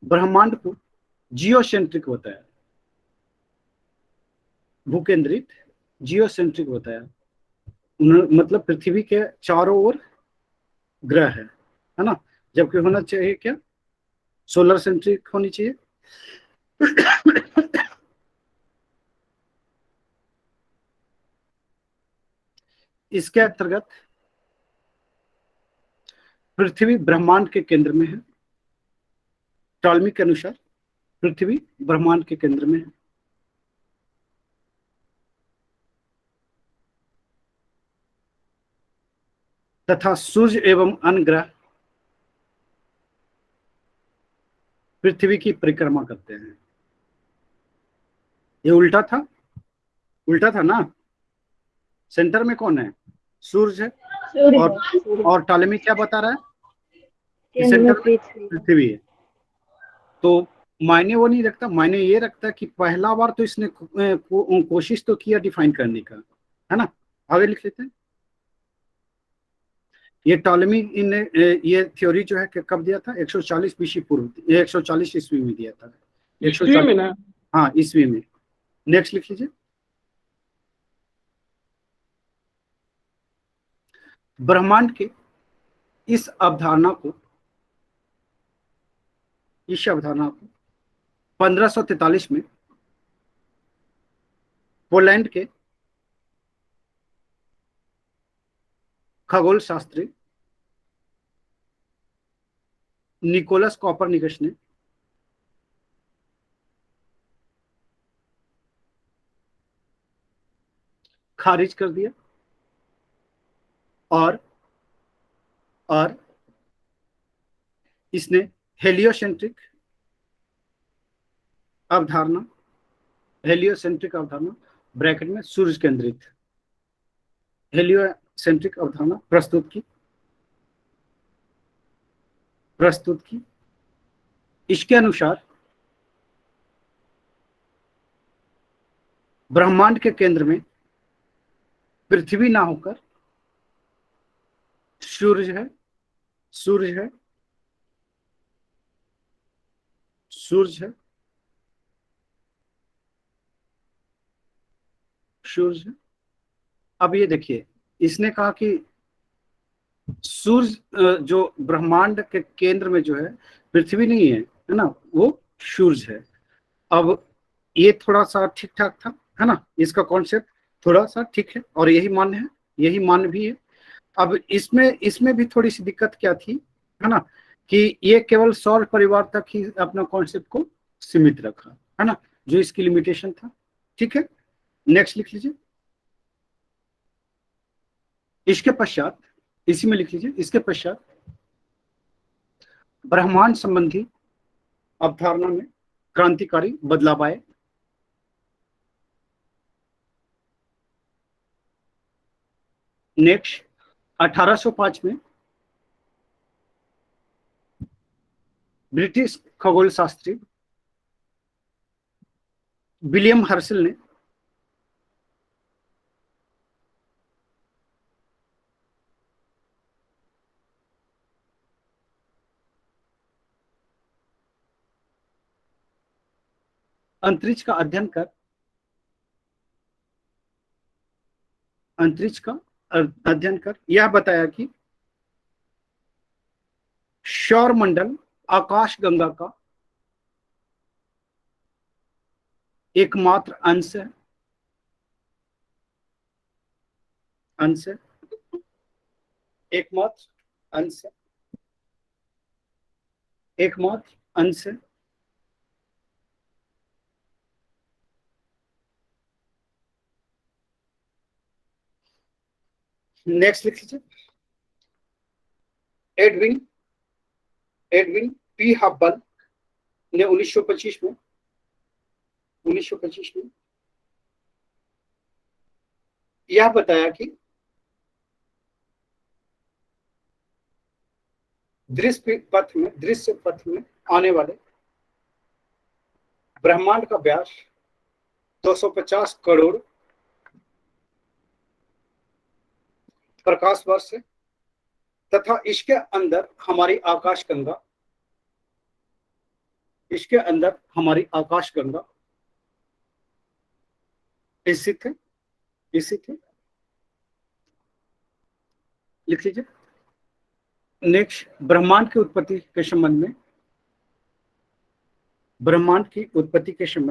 ब्रह्मांड को जियोसेंट्रिक बताया, भूकेंद्रित, जियोसेंट्रिक बताया। मतलब पृथ्वी के चारों ओर ग्रह है ना, जबकि होना चाहिए क्या, सोलर सेंट्रिक होनी चाहिए। इसके अंतर्गत पृथ्वी ब्रह्मांड के केंद्र में है। टॉलेमी के अनुसार पृथ्वी ब्रह्मांड के केंद्र में है। तथा सूर्य एवं अन्य ग्रह पृथ्वी की परिक्रमा करते हैं। ये उल्टा था ना। सेंटर में कौन है, सूर्य है, और टॉलेमी क्या बता रहा है, सेंटर में पृथ्वी है। तो मायने वो नहीं रखता, मायने ये रखता कि पहला बार तो इसने कोशिश तो किया डिफाइन करने का, है ना। आगे लिख लेते हैं। ये टॉलेमी ने ये थ्योरी जो है कि कब दिया था, 140 बीसी पूर्व, 140 ईस्वी में दिया था। 140 में ना, हाँ ईस्वी में। नेक्स्ट लिख लीजिए। ब्रह्मांड के इस अवधारणा को इस अवधारणा को 1543 में पोलैंड के खगोल शास्त्री निकोलस कॉपरनिकस ने खारिज कर दिया और इसने हेलियोसेंट्रिक अवधारणा ब्रैकेट में सूर्य केंद्रित हेलियोसेंट्रिक अवधारणा प्रस्तुत की। इसके अनुसार ब्रह्मांड के केंद्र में पृथ्वी ना होकर सूर्य है सूर्य है। अब ये देखिए, इसने कहा कि सूर्य जो ब्रह्मांड के केंद्र में जो है पृथ्वी नहीं है, है ना, वो सूर्य है। अब ये थोड़ा सा ठीक ठाक था, है ना, इसका कॉन्सेप्ट थोड़ा सा ठीक है और यही मान्य भी है। अब इसमें भी थोड़ी सी दिक्कत क्या थी, है ना, कि ये केवल सौर परिवार तक ही अपना कॉन्सेप्ट को सीमित रखा, है ना, जो इसकी लिमिटेशन था। ठीक है, नेक्स्ट लिख लीजिए। इसके पश्चात इसी में लिख लीजिए, इसके पश्चात ब्रह्मांड संबंधी अवधारणा में क्रांतिकारी बदलाव आए। नेक्स्ट 1805 में ब्रिटिश खगोल शास्त्री विलियम हर्शल ने अंतरिक्ष का अध्ययन कर यह बताया कि सौर मंडल आकाश गंगा का एकमात्र अंश है एकमात्र अंश है। नेक्स्ट लिख लीजिए। एडविन पी हब्बल ने 1925 में यह बताया कि दृश्य पथ में आने वाले ब्रह्मांड का व्यास 250 करोड़ प्रकाश वर्ष है तथा इसके अंदर हमारी आकाश गंगा स्थित है। लिख लीजिए। नेक्स्ट, ब्रह्मांड की उत्पत्ति के संबंध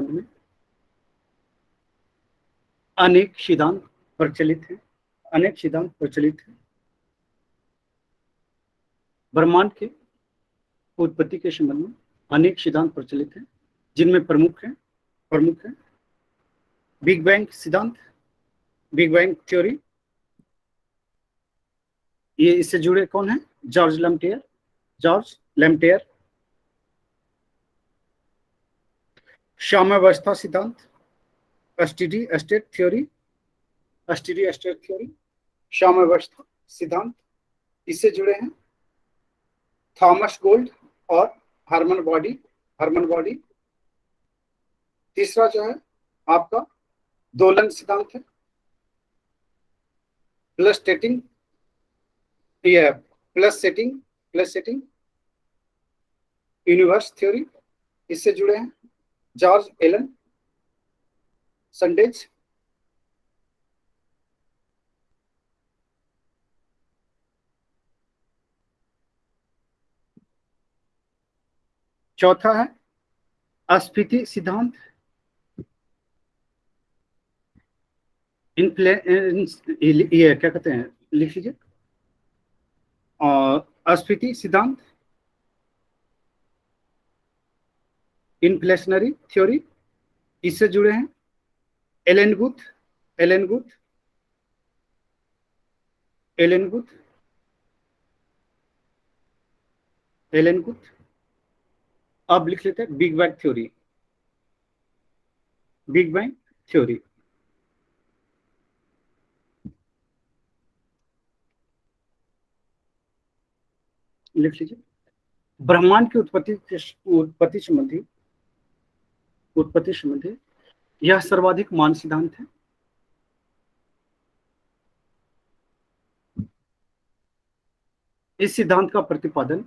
में अनेक सिद्धांत प्रचलित हैं। ब्रह्मांड के उत्पत्ति के संबंध में अनेक सिद्धांत प्रचलित हैं, जिनमें प्रमुख है बिग बैंग सिद्धांत, बिग बैंग थ्योरी। ये इससे जुड़े कौन है? जॉर्ज लैम्पेयर। साम्यावस्था सिद्धांत, स्टेडी स्टेट थ्योरी, साम्यावस्था सिद्धांत। इससे जुड़े हैं थॉमस गोल्ड और हरमन बॉडी। तीसरा जो है आपका दोलन सिद्धांत है, प्लस सेटिंग यूनिवर्स थ्योरी। इससे जुड़े हैं जॉर्ज एलन संडेज। चौथा है अस्फीति सिद्धांत, ये क्या कहते हैं, लिख लीजिए, और अस्फीति सिद्धांत, इन्फ्लेशनरी थ्योरी, इससे जुड़े हैं Elon Guth, Elon Guth, Elon Guth, Elon Guth. अब लिख लेते हैं big bang theory, big bang theory. लिख लीजिए ब्रह्मांड की उत्पत्ति संबंधी यह सर्वाधिक मान सिद्धांत है। इस सिद्धांत का प्रतिपादन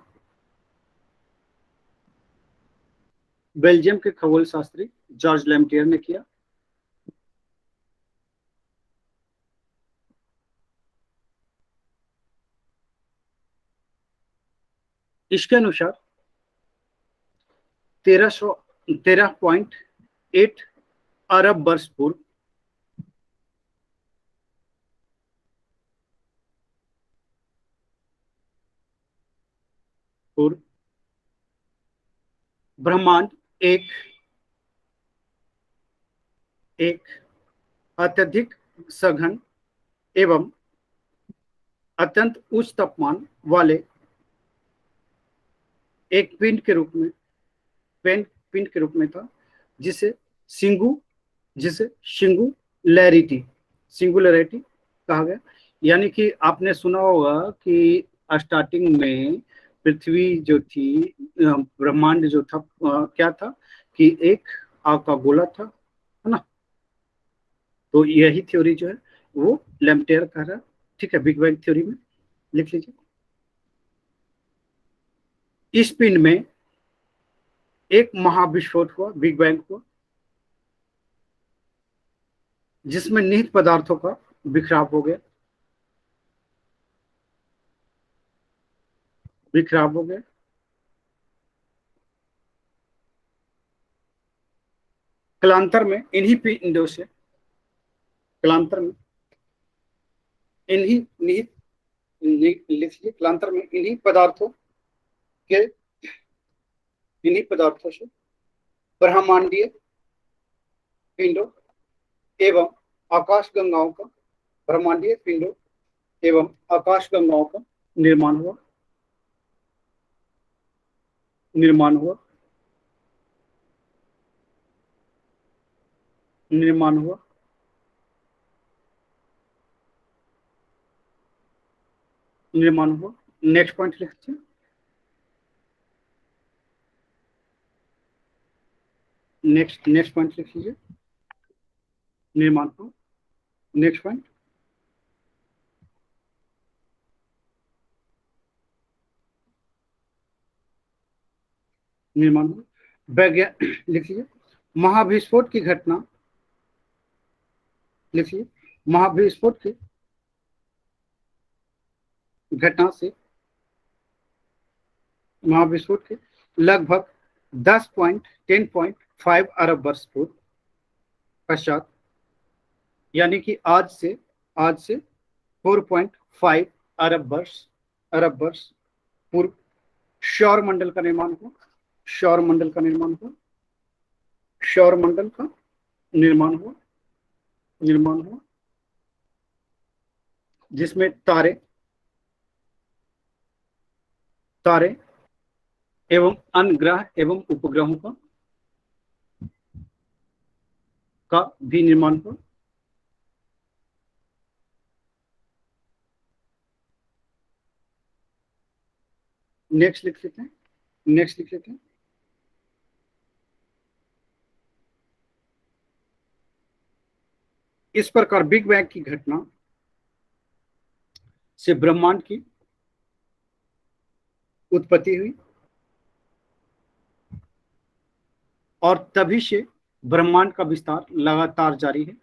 बेल्जियम के खगोल शास्त्री जॉर्ज लैम्टियर ने किया। इसके अनुसार 13.8 अरब वर्ष पूर्व ब्रह्मांड एक अत्यधिक सघन एवं अत्यंत उच्च तापमान वाले एक पिंड के रूप में था, जिसे सिंगुलैरिटी कहा गया। यानी कि आपने सुना होगा कि स्टार्टिंग में पृथ्वी जो थी, ब्रह्मांड जो था, क्या था कि एक आग का गोला था, है ना। तो यही थ्योरी जो है वो लैम्प्टेयर कह रहा है। ठीक है, बिग बैंग थ्योरी में लिख लीजिए। इस पिंड में एक महाविस्फोट हुआ, बिग बैंग हुआ, जिसमें निहित पदार्थों का बिखराव हो गया, कालांतर में इन्हीं पिंडों से, कालांतर में इन्हीं पदार्थों से ब्रह्मांडीय पिंडों एवं आकाशगंगाओं का निर्माण हुआ। नेक्स्ट पॉइंट लिखते हैं। नेक्स्ट पॉइंट लिख लीजिए, निर्माण हुआ। नेक्स्ट पॉइंट, निर्माण हुआ। लिख लीजिए महाविस्फोट की घटना, लिखिए महाविस्फोट की घटना से महाविस्फोट के लगभग 10.5 अरब वर्ष पूर्व पश्चात, यानी कि आज से 4.5 अरब वर्ष पूर्व सौर मंडल का निर्माण हुआ। जिसमें तारे एवं अन्य ग्रह एवं उपग्रहों का भी निर्माण हुआ। नेक्स्ट लिख लेते हैं। इस प्रकार बिग बैंग की घटना से ब्रह्मांड की उत्पत्ति हुई और तभी से ब्रह्मांड का विस्तार लगातार जारी है।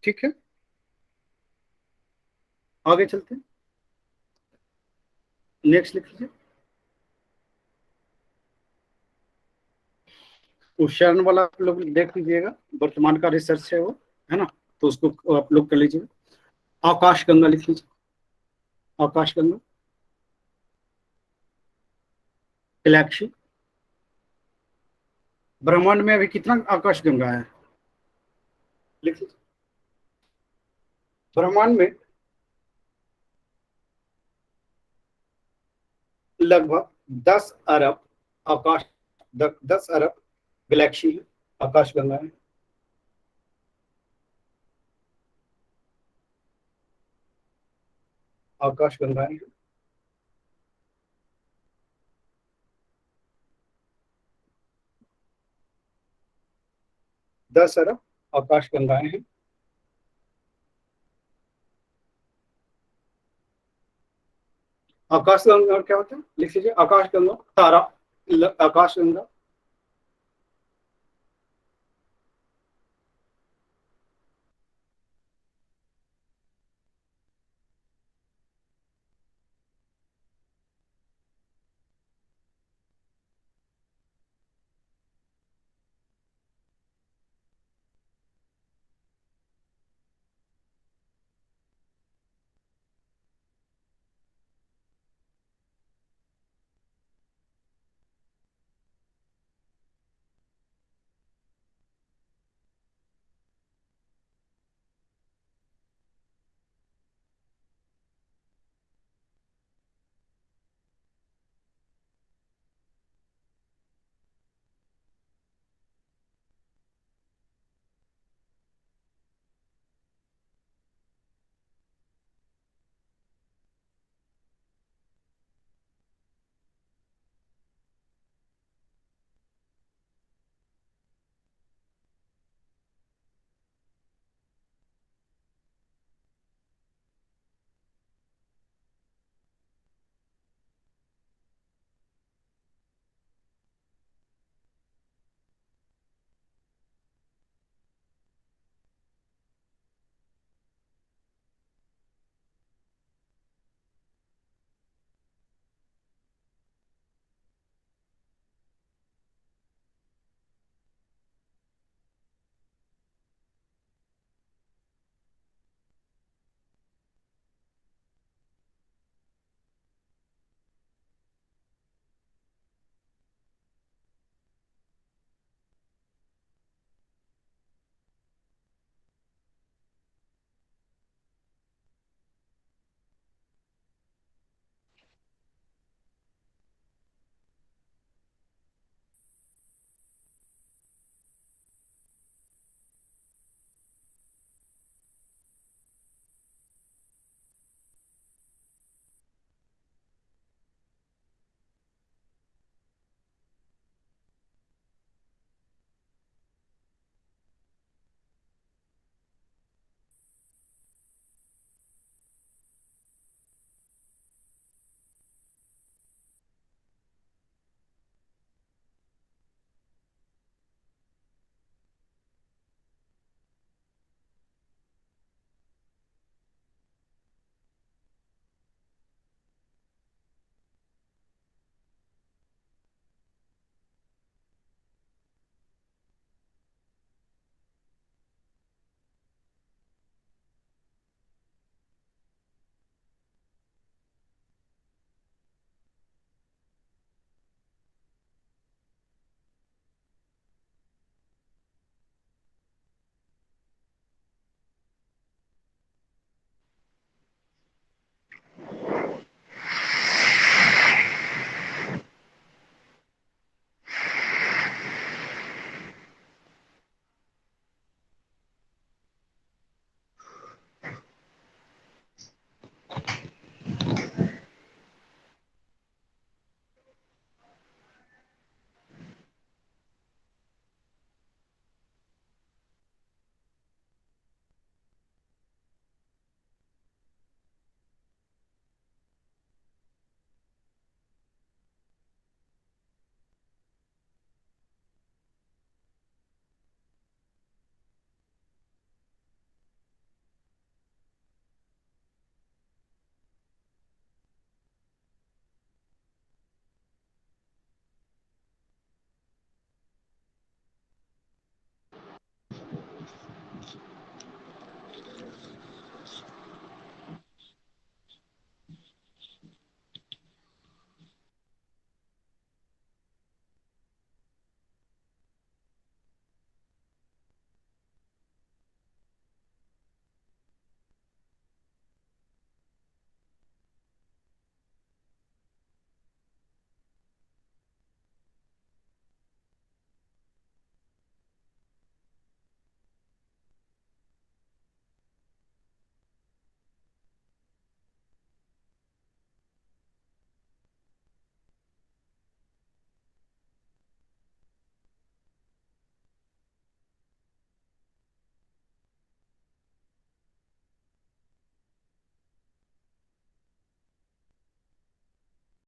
ठीक है, आगे चलते हैं, नेक्स्ट लिख लीजिए। उच्चारण वाला आप लोग देख लीजिएगा, वर्तमान का रिसर्च है वो, है ना, तो उसको आप लोग कर लीजिए। आकाश गंगा लिख लीजिए, आकाश गंगा। गैलेक्सी, ब्रह्मांड में अभी कितना आकाश गंगा है, लिख लीजिए। ब्रह्मांड में लगभग 10 अरब आकाश 10 अरब गैलेक्सी है, आकाश गंगा है। आकाश गंगाएं हैं। दस अरब आकाश गंगाएं हैं। आकाश गंगा क्या होता है, लिख लीजिए। आकाश गंगा तारा, आकाश गंगा